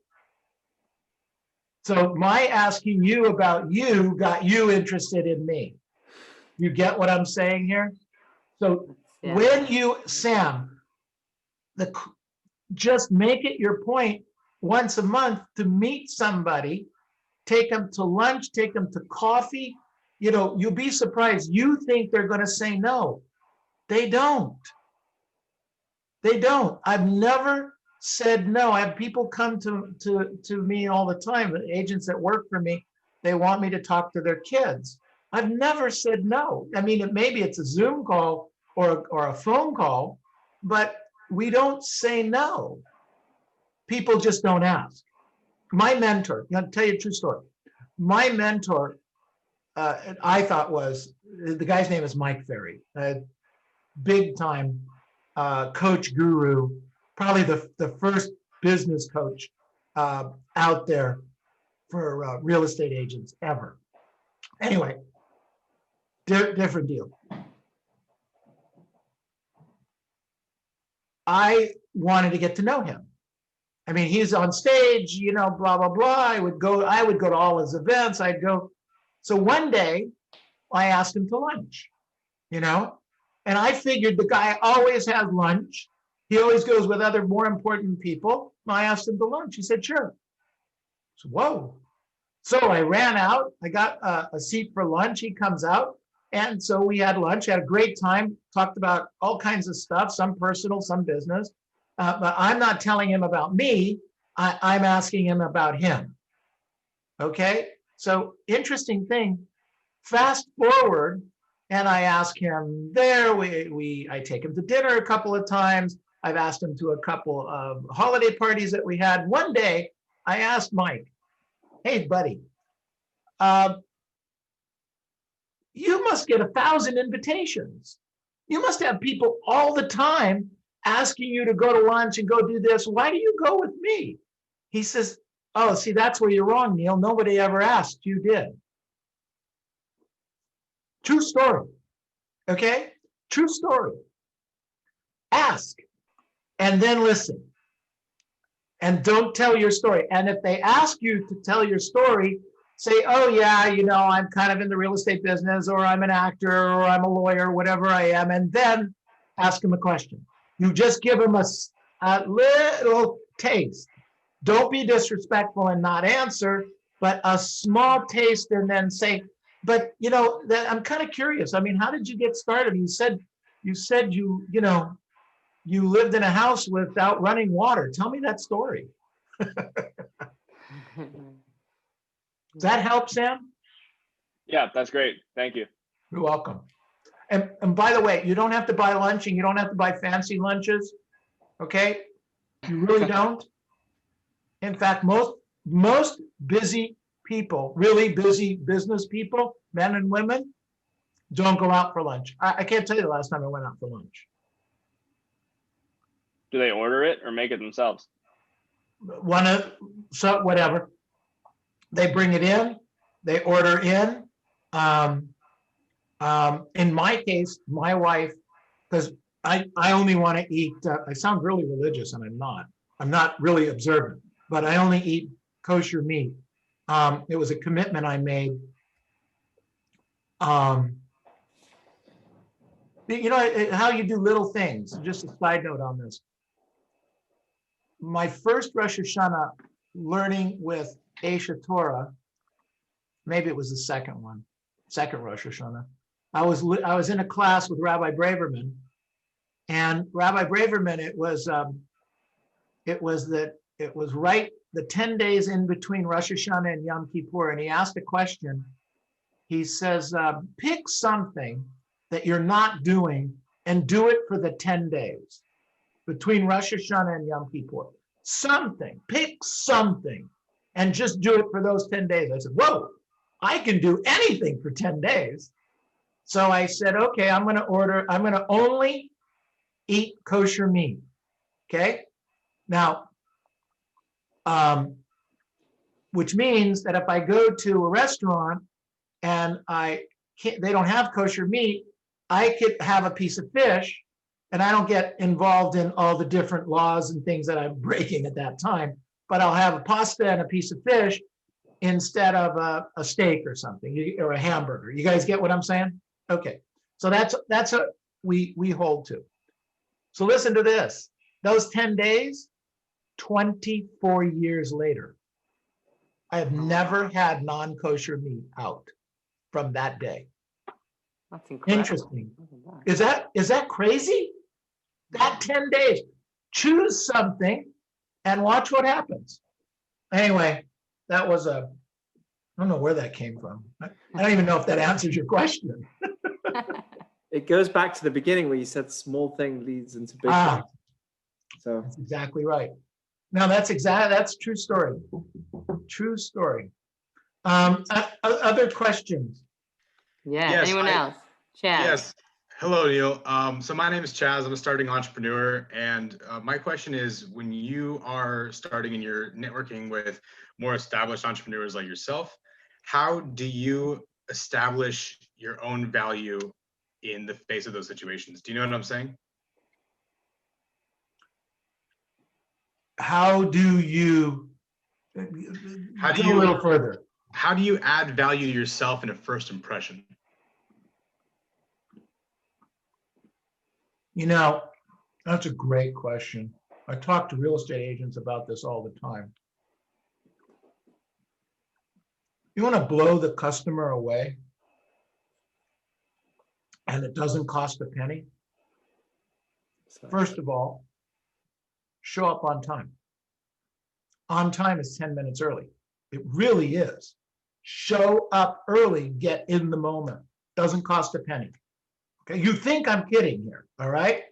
So my asking you about you got you interested in me. You get what I'm saying here? So when you, Sam, just make it your point once a month to meet somebody, take them to lunch, take them to coffee. You'll be surprised. You think they're going to say no. They don't. They don't. I've never said no. I have people come to me all the time, agents that work for me. They want me to talk to their kids. I've never said no. I mean, maybe it's a Zoom call or a phone call, but we don't say no. People just don't ask. My mentor, I'll tell you a true story. My mentor, I thought the guy's name is Mike Ferry, a big time coach guru, probably the first business coach out there for real estate agents ever. Anyway, different deal. I wanted to get to know him. I mean, he's on stage, blah, blah, blah. I would go to all his events. I'd go. So one day I asked him to lunch, and I figured the guy always has lunch. He always goes with other more important people. I asked him to lunch. He said, sure. So, whoa. So I ran out, I got a seat for lunch. He comes out. And so we had lunch, had a great time, talked about all kinds of stuff, some personal, some business. But I'm not telling him about me. I'm asking him about him. Okay. So interesting thing. Fast forward, and I ask him there. I take him to dinner a couple of times. I've asked him to a couple of holiday parties that we had. One day, I asked Mike, "Hey, buddy, you must get 1,000 invitations. You must have people all the time asking you to go to lunch and go do this. Why do you go with me?" He says, "Oh, see, that's where you're wrong, Neil. Nobody ever asked. You did." True story. Okay? True story. Ask and then listen. And don't tell your story. And if they ask you to tell your story, say, "Oh, yeah, I'm kind of in the real estate business, or I'm an actor, or I'm a lawyer, whatever I am." And then ask them a question. You just give them a little taste. Don't be disrespectful and not answer, but a small taste, and then say, "But, I'm kind of curious. I mean, how did you get started? You said you lived in a house without running water. Tell me that story." Does that help, Sam? Yeah, that's great. Thank you. You're welcome. And by the way, you don't have to buy lunch, and you don't have to buy fancy lunches. Okay? You really don't. In fact, most busy people, really busy business people, men and women, don't go out for lunch. I can't tell you the last time I went out for lunch. Do they order it or make it themselves? Whatever. They bring it in, they order in. In my case, my wife, because I only want to eat, I sound really religious and I'm not. I'm not really observant, but I only eat kosher meat. It was a commitment I made. How you do little things. Just a side note on this. My first Rosh Hashanah learning with Aisha Torah, maybe it was the second Rosh Hashanah. I was in a class with Rabbi Braverman, and Rabbi Braverman, it was right the 10 days in between Rosh Hashanah and Yom Kippur, and he asked a question. He says, pick something that you're not doing and do it for the 10 days between Rosh Hashanah and Yom Kippur. Pick something and just do it for those 10 days. I said, whoa, I can do anything for 10 days. So I said, okay, I'm going to only eat kosher meat. Okay. Now, which means that if I go to a restaurant and they don't have kosher meat, I could have a piece of fish, and I don't get involved in all the different laws and things that I'm breaking at that time, but I'll have a pasta and a piece of fish instead of a steak or something, or a hamburger. You guys get what I'm saying? Okay. So that's what we hold to. So listen to this. Those 10 days, 24 years later, I have never had non-kosher meat out from that day. That's incredible. Interesting. Is that crazy? That 10 days. Choose something and watch what happens. Anyway, that was I don't know where that came from. I don't even know if that answers your question. It goes back to the beginning where you said small thing leads into big things. So that's exactly right. No, that's true story. True story. Other questions? Yeah. Yes, Anyone else? Chad. Yes. Hello, Neil. So my name is Chaz. I'm a starting entrepreneur. And my question is, when you are starting and you're networking with more established entrepreneurs like yourself, how do you establish your own value in the face of those situations? Do you know what I'm saying? How do you go a little further? How do you add value to yourself in a first impression? That's a great question. I talk to real estate agents about this all the time. You want to blow the customer away and it doesn't cost a penny? First of all, show up on time. On time is 10 minutes early. It really is. Show up early, get in the moment. Doesn't cost a penny. Okay, you think I'm kidding here, all right?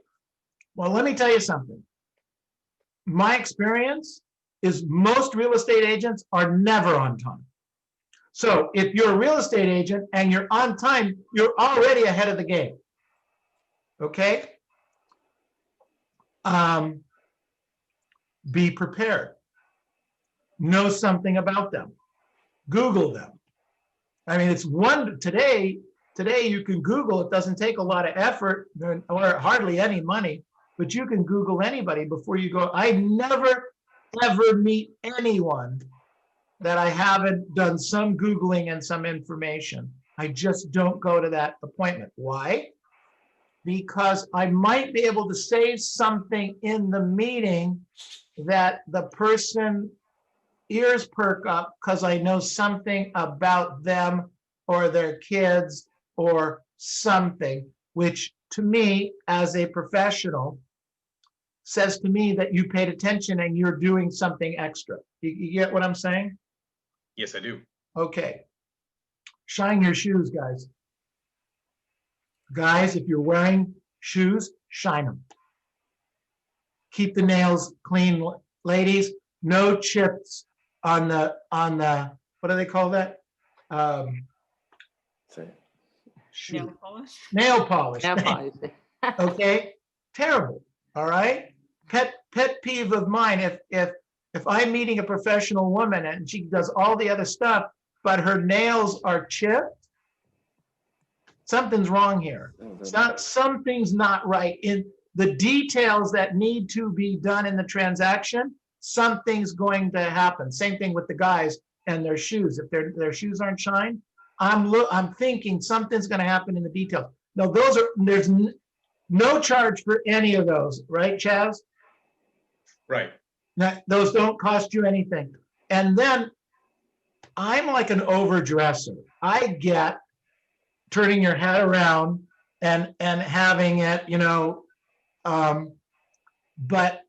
Well, let me tell you something. My experience is most real estate agents are never on time. So if you're a real estate agent and you're on time, you're already ahead of the game. Okay? Be prepared. Know something about them. Google them. I mean, it's one today you can Google. It doesn't take a lot of effort or hardly any money, but you can Google anybody before you go. I never ever meet anyone that I haven't done some Googling and some information. I just don't go to that appointment. Why? Because I might be able to say something in the meeting that the person ears perk up because I know something about them or their kids or something, which to me as a professional says to me that you paid attention and you're doing something extra. You get what I'm saying? Yes, I do. Okay. Shine your shoes, guys. Guys, if you're wearing shoes, shine them. Keep the nails clean, ladies. No chips on the what do they call that? Nail polish. Nail polish. Nail polish. Okay, terrible. All right. Pet peeve of mine. If I'm meeting a professional woman and she does all the other stuff, but her nails are chipped, something's wrong here. Something's not right in the details that need to be done in the transaction. Something's going to happen. Same thing with the guys and their shoes. If their shoes aren't shined, I'm thinking something's going to happen in the details. No, there's no charge for any of those, right, Chaz? Right. Those don't cost you anything. And then I'm like an overdresser. I get turning your head around and having it, but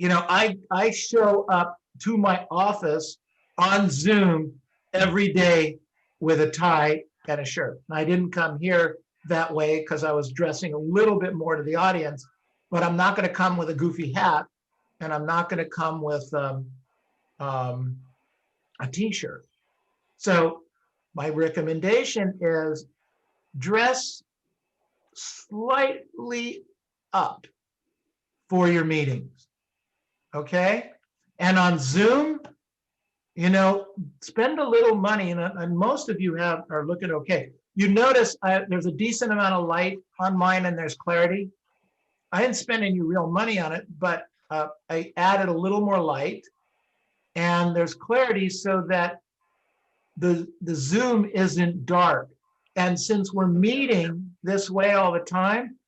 I show up to my office on Zoom every day with a tie and a shirt. And I didn't come here that way because I was dressing a little bit more to the audience, but I'm not going to come with a goofy hat and I'm not going to come with a t-shirt. So my recommendation is dress slightly up for your meetings, okay? And on Zoom, spend a little money, and most of you are looking okay. You notice there's a decent amount of light on mine and there's clarity. I didn't spend any real money on it, but I added a little more light and there's clarity so that the Zoom isn't dark. And since we're meeting this way all the time,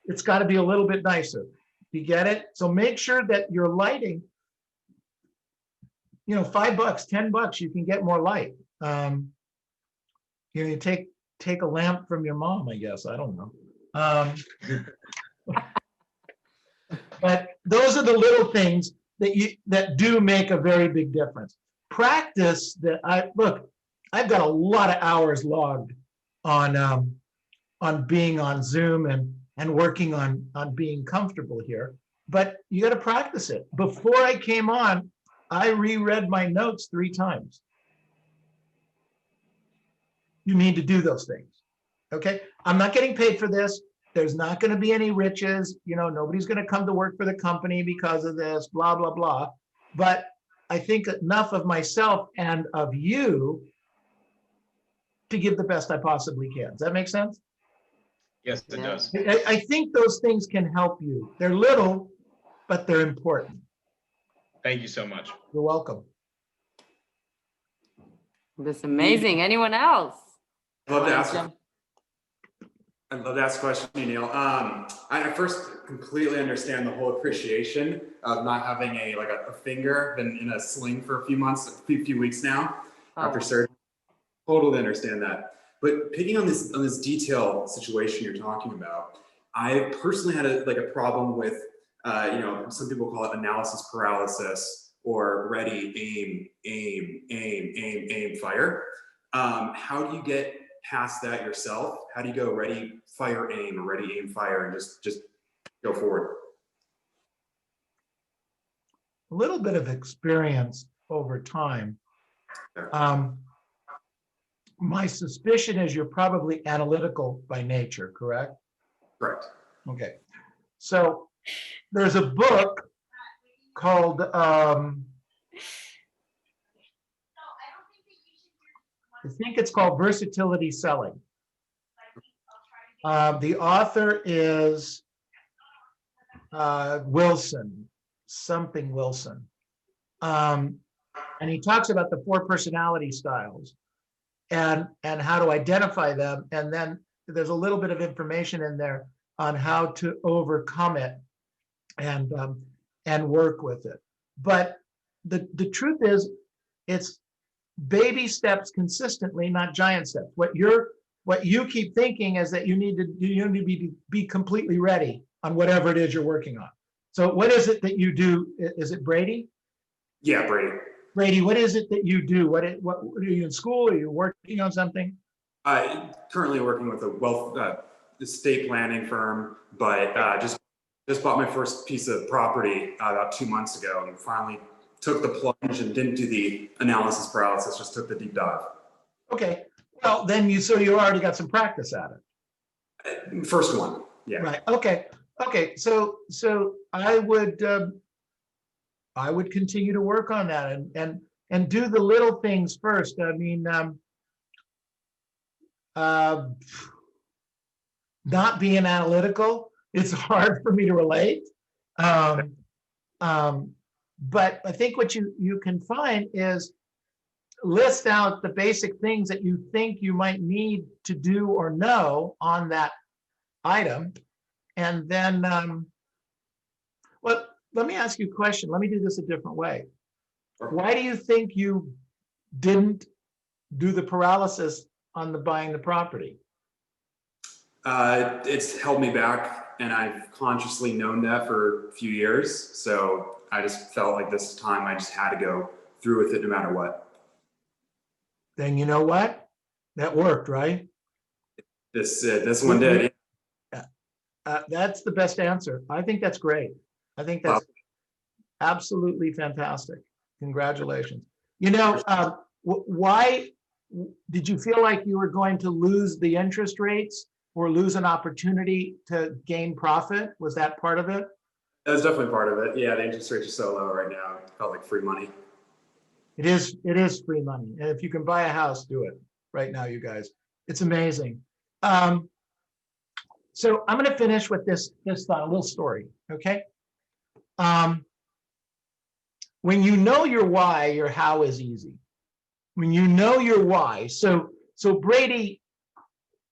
it's got to be a little bit nicer. You get it? So make sure that your lighting, $5, $10, you can get more light. You take a lamp from your mom, I guess. I don't know. But those are the little things that do make a very big difference. Practice that. I've got a lot of hours logged on being on Zoom and working on being comfortable here. But you got to practice it. Before I came on, I reread my notes 3 times. You need to do those things. Okay. I'm not getting paid for this. There's not going to be any riches. Nobody's going to come to work for the company because of this, blah, blah, blah. But I think enough of myself and of you to give the best I possibly can. Does that make sense? Yes, it does. I think those things can help you. They're little, but they're important. Thank you so much. You're welcome. That's amazing. Anyone else? I'd love to ask a question, Neil. I first completely understand the whole appreciation of not having a finger been in a sling for a few months, a few weeks now. after surgery. Totally understand that. But picking on this detail situation you're talking about, I personally had a problem with, some people call it analysis paralysis or ready, aim, fire. How do you get past that yourself? How do you go ready, fire, aim, or ready, aim, fire, and just go forward? A little bit of experience over time. My suspicion is you're probably analytical by nature, correct? Correct. Okay. So there's a book called, I think it's called Versatility Selling. The author is Wilson, something Wilson. And he talks about the 4 personality styles and how to identify them. And then there's a little bit of information in there on how to overcome it and work with it. But the truth is, it's baby steps consistently, not giant steps. What you keep thinking is that you need to be completely ready on whatever it is you're working on. So what is it that you do? Is it Brady? Yeah, Brady. Brady, what is it that you do? What are you in school? Are you working on something? Currently working with a estate planning firm, but just bought my first piece of property about 2 months ago, and finally took the plunge and didn't do the analysis paralysis, just took the deep dive. Okay, well then you already got some practice at it. First one, yeah. Right. Okay. So I would continue to work on that and do the little things first. I mean, not being analytical, it's hard for me to relate. But I think what you can find is list out the basic things that you think you might need to do or know on that item. And then, well, let me ask you a question. Let me do this a different way. Why do you think you didn't do the paralysis on the buying the property? It's held me back, and I've consciously known that for a few years. So I just felt like this time I just had to go through with it no matter what. Then you know what? That worked, right? This one did. That's the best answer. I think that's great. I think that's absolutely fantastic. Congratulations. You know, why did you feel like you were going to lose the interest rates or lose an opportunity to gain profit? Was that part of it? That was definitely part of it. Yeah, the interest rates are so low right now. It felt like free money. It is free money. And if you can buy a house, do it right now, you guys. It's amazing. So I'm going to finish with this thought, a little story, okay? When you know your why, your how is easy. When you know your why, so Brady,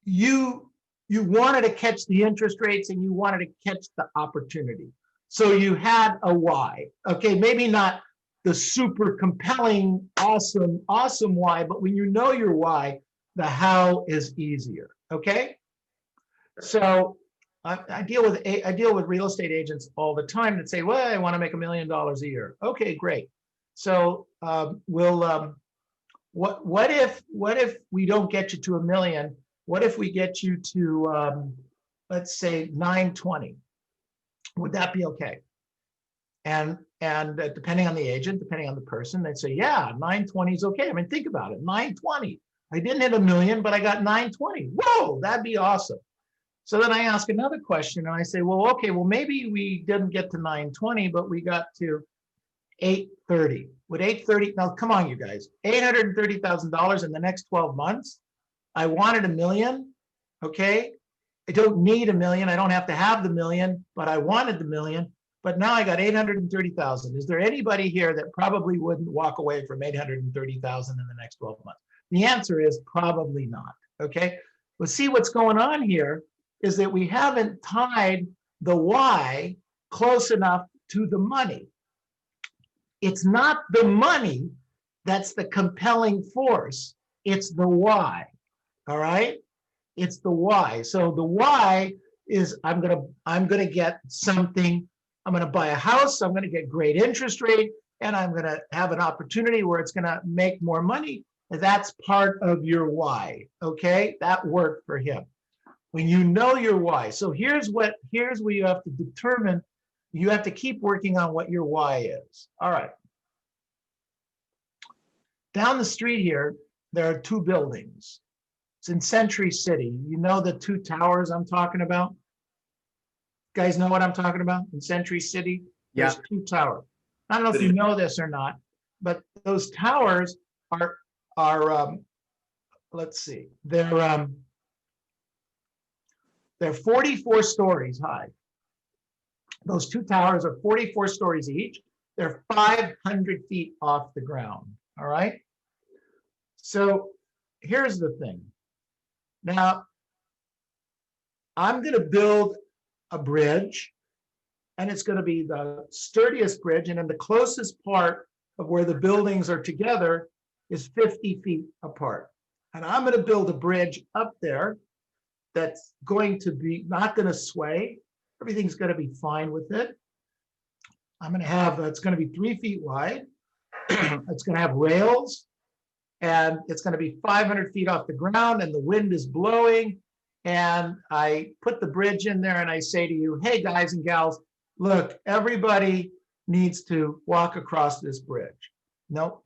you wanted to catch the interest rates and you wanted to catch the opportunity. So you had a why, okay? Maybe not the super compelling, awesome why, but when you know your why, the how is easier, okay? So I deal with real estate agents all the time that say, well, I want to make $1 million a year. Okay, great. So what if we don't get you to $1 million? What if we get you to let's say 920? Would that be okay? And depending on the agent, depending on the person, they'd say, yeah, 920 is okay. I mean, think about it, 920. I didn't hit $1 million, but I got 920. Whoa, that'd be awesome. So then I ask another question and I say, well, okay, well, maybe we didn't get to 920, but we got to 830. Would 830, now come on, you guys, $830,000 in the next 12 months. I wanted $1 million, okay? I don't need $1 million. I don't have to have the $1 million, but I wanted the $1 million. But now I got 830,000. Is there anybody here that probably wouldn't walk away from 830,000 in the next 12 months? The answer is probably not, okay? But see, what's going on here is that we haven't tied the why close enough to the money. It's not the money That's the compelling force. It's the why. All right. It's the why. So the why is I'm gonna get something. I'm gonna buy a house. I'm gonna get great interest rate, and I'm gonna have an opportunity where it's gonna make more money. And that's part of your why. Okay, that worked for him. When you know your why. So here's where you have to determine. You have to keep working on what your why is. All right. Down the street here, there are two buildings. It's in Century City. You know the two towers I'm talking about? Guys know what I'm talking about? In Century City, there's two towers. I don't know if you know this or not, but those towers are let's see, they're 44 stories high. Those two towers are 44 stories each. They're 500 feet off the ground. All right. So here's the thing. Now, I'm going to build a bridge, and it's going to be the sturdiest bridge. And in the closest part of where the buildings are together is 50 feet apart. And I'm going to build a bridge up there that's going to be not going to sway. Everything's going to be fine with it. I'm going to have, it's going to be 3 feet wide. It's going to have rails, and it's going to be 500 feet off the ground, and the wind is blowing. And I put the bridge in there, and I say to you, hey, guys and gals, look, everybody needs to walk across this bridge. Nope.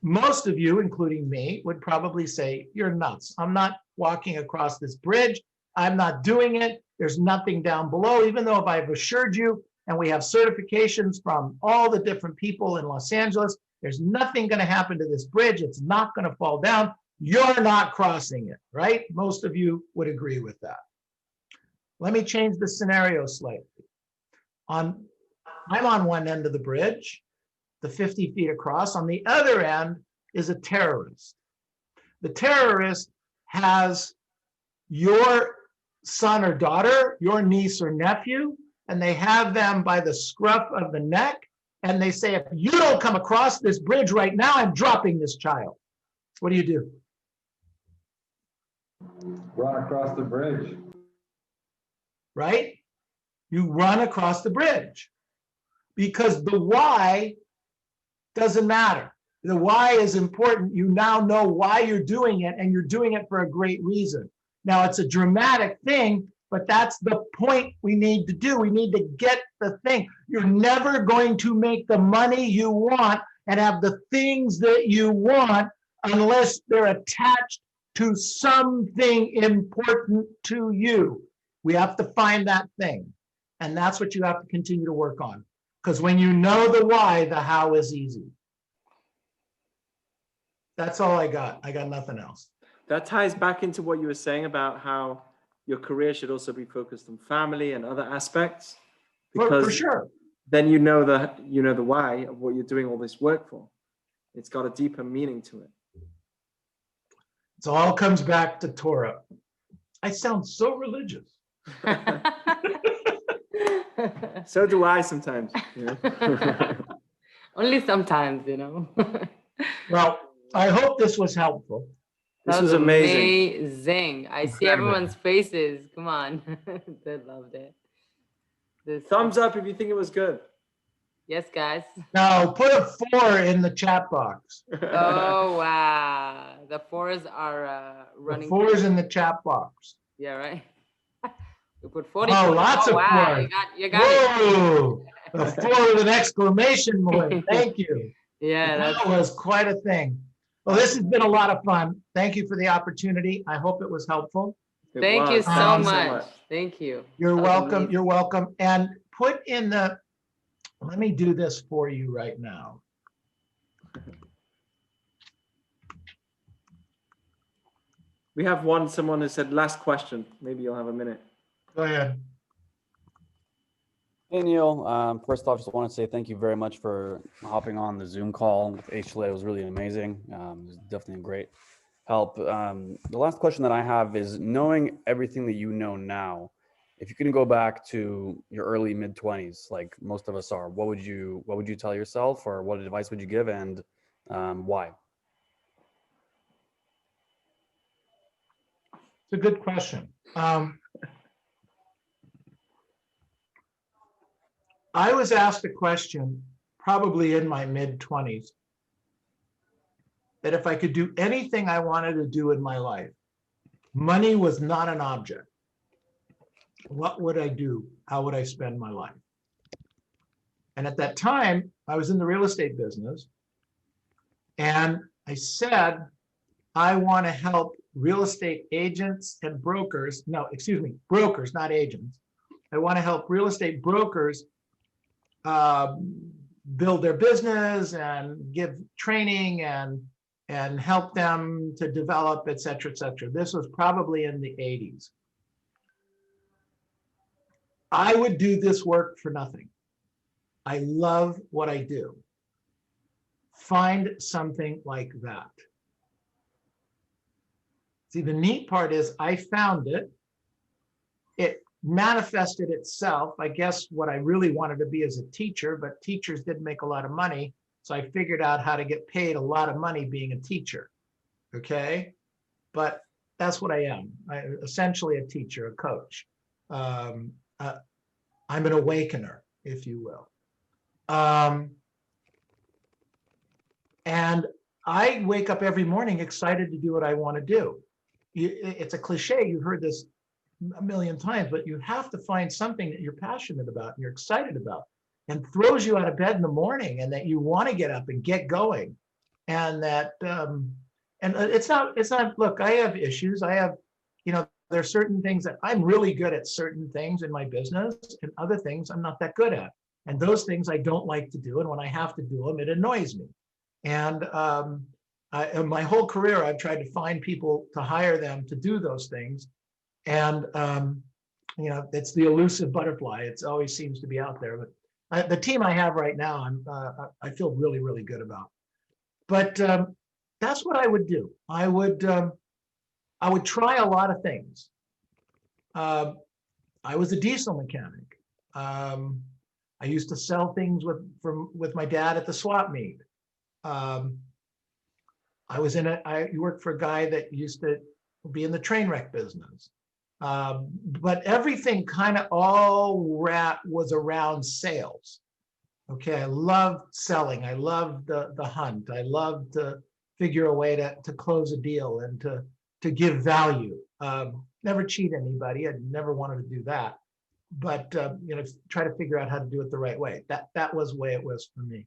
Most of you, including me, would probably say, you're nuts. I'm not walking across this bridge. I'm not doing it. There's nothing down below, even though if I've assured you, and we have certifications from all the different people in Los Angeles, there's nothing going to happen to this bridge. It's not going to fall down. You're not crossing it, right? Most of you would agree with that. Let me change the scenario slightly. I'm on one end of the bridge, the 50 feet across. On the other end is a terrorist. The terrorist has your son or daughter, your niece or nephew, and they have them by the scruff of the neck, and they say, if you don't come across this bridge right now, I'm dropping this child. What do you do? Run across the bridge. Right? You run across the bridge because the why doesn't matter. The why is important. You now know why you're doing it, and you're doing it for a great reason. Now, it's a dramatic thing, but that's the point we need to do. We need to get the thing. You're never going to make the money you want and have the things that you want unless they're attached to something important to you. We have to find that thing. And that's what you have to continue to work on. Because when you know the why, the how is easy. That's all I got. I got nothing else. That ties back into what you were saying about how your career should also be focused on family and other aspects. Because for sure. Then you know the why of what you're doing all this work for. It's got a deeper meaning to it. It all comes back to Torah. I sound so religious. So do I sometimes. You know? Only sometimes, you know. Well, I hope this was helpful. This was amazing. Amazing. I see everyone's faces. Come on. They loved it. Thumbs up if you think it was good. Yes, guys. Now, put a 4 in the chat box. Oh, wow. The 4s are running. The 4's in the chat box. Yeah, right. We put 40. Oh, lots of 4. You got it. A 4 with an exclamation point. Thank you. Yeah, that was quite a thing. Well, this has been a lot of fun. Thank you for the opportunity. I hope it was helpful. Thank you so much. Thank you. You're welcome. You're welcome. And put in the, let me do this for you right now. We have someone who said last question. Maybe you'll have a minute. Go ahead. Hey, Neil. First off, just want to say thank you very much for hopping on the Zoom call with HLA. It was really amazing. It was definitely a great help. The last question that I have is, knowing everything that you know now, if you can go back to your early mid-20s, like most of us are, what would you tell yourself, or what advice would you give? And Why? It's a good question. I was asked a question probably in my mid-20s that if I could do anything I wanted to do in my life, money was not an object. What would I do? How would I spend my life? And at that time, I was in the real estate business. And I said, I want to help real estate agents and brokers. No, excuse me, brokers, not agents. I want to help real estate brokers build their business and give training and help them to develop, et cetera, et cetera. This was probably in the 80s. I would do this work for nothing. I love what I do. Find something like that. See, the neat part is I found it. It manifested itself. I guess what I really wanted to be is a teacher, but teachers didn't make a lot of money. So I figured out how to get paid a lot of money being a teacher. Okay. But that's what I am. I'm essentially a teacher, a coach. I'm an awakener, if you will. And I wake up every morning excited to do what I want to do. It's a cliche. You've heard this a million times, but you have to find something that you're passionate about and you're excited about and throws you out of bed in the morning and that you want to get up and get going. And that, and it's not, look, I have issues. I have, there are certain things that I'm really good at certain things in my business and other things I'm not that good at. And those things I don't like to do. And when I have to do them, it annoys me. And in my whole career, I've tried to find people to hire them to do those things. And, it's the elusive butterfly. It always seems to be out there. But the team I have right now, I feel really, really good about. But that's what I would do. I would try a lot of things. I was a diesel mechanic. I used to sell things with my dad at the swap meet. I worked for a guy that used to be in the train wreck business. But everything kind of was around sales. Okay, I loved selling. I loved the hunt. I loved to figure a way to close a deal and to give value. Never cheat anybody. I never wanted to do that. But try to figure out how to do it the right way. That was the way it was for me.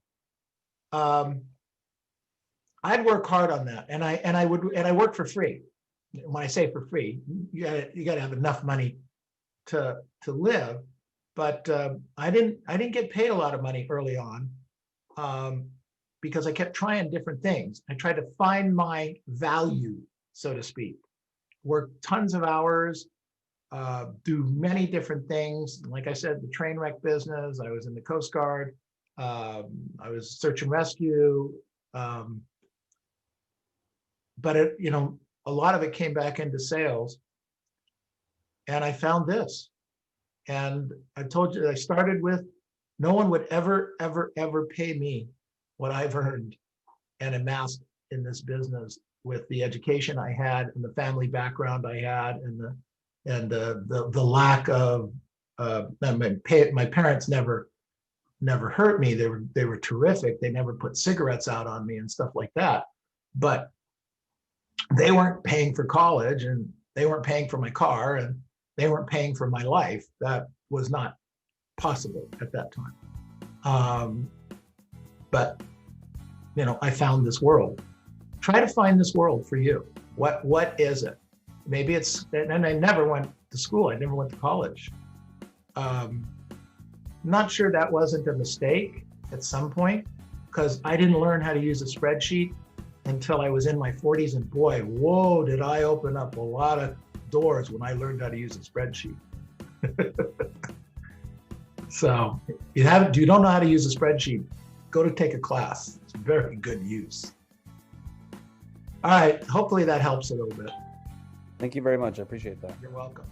I'd work hard on that, and I worked for free. When I say for free, you got to have enough money to live. But I didn't get paid a lot of money early on because I kept trying different things. I tried to find my value, so to speak. Work tons of hours, do many different things. Like I said, the train wreck business. I was in the Coast Guard. I was search and rescue. But a lot of it came back into sales. And I found this. And I told you, I started with, no one would ever, ever, ever pay me what I've earned and amassed in this business with the education I had and the family background I had and the lack of, my parents never hurt me. They were terrific. They never put cigarettes out on me and stuff like that. But they weren't paying for college and they weren't paying for my car and they weren't paying for my life. That was not possible at that time. But I found this world. Try to find this world for you. What is it? Maybe it's, and I never went to school. I never went to college. Not sure that wasn't a mistake at some point because I didn't learn how to use a spreadsheet until I was in my 40s, and boy, whoa, did I open up a lot of doors when I learned how to use a spreadsheet. So you don't know how to use a spreadsheet, go to take a class. It's very good use. All right, hopefully that helps a little bit. Thank you very much. I appreciate that. You're welcome.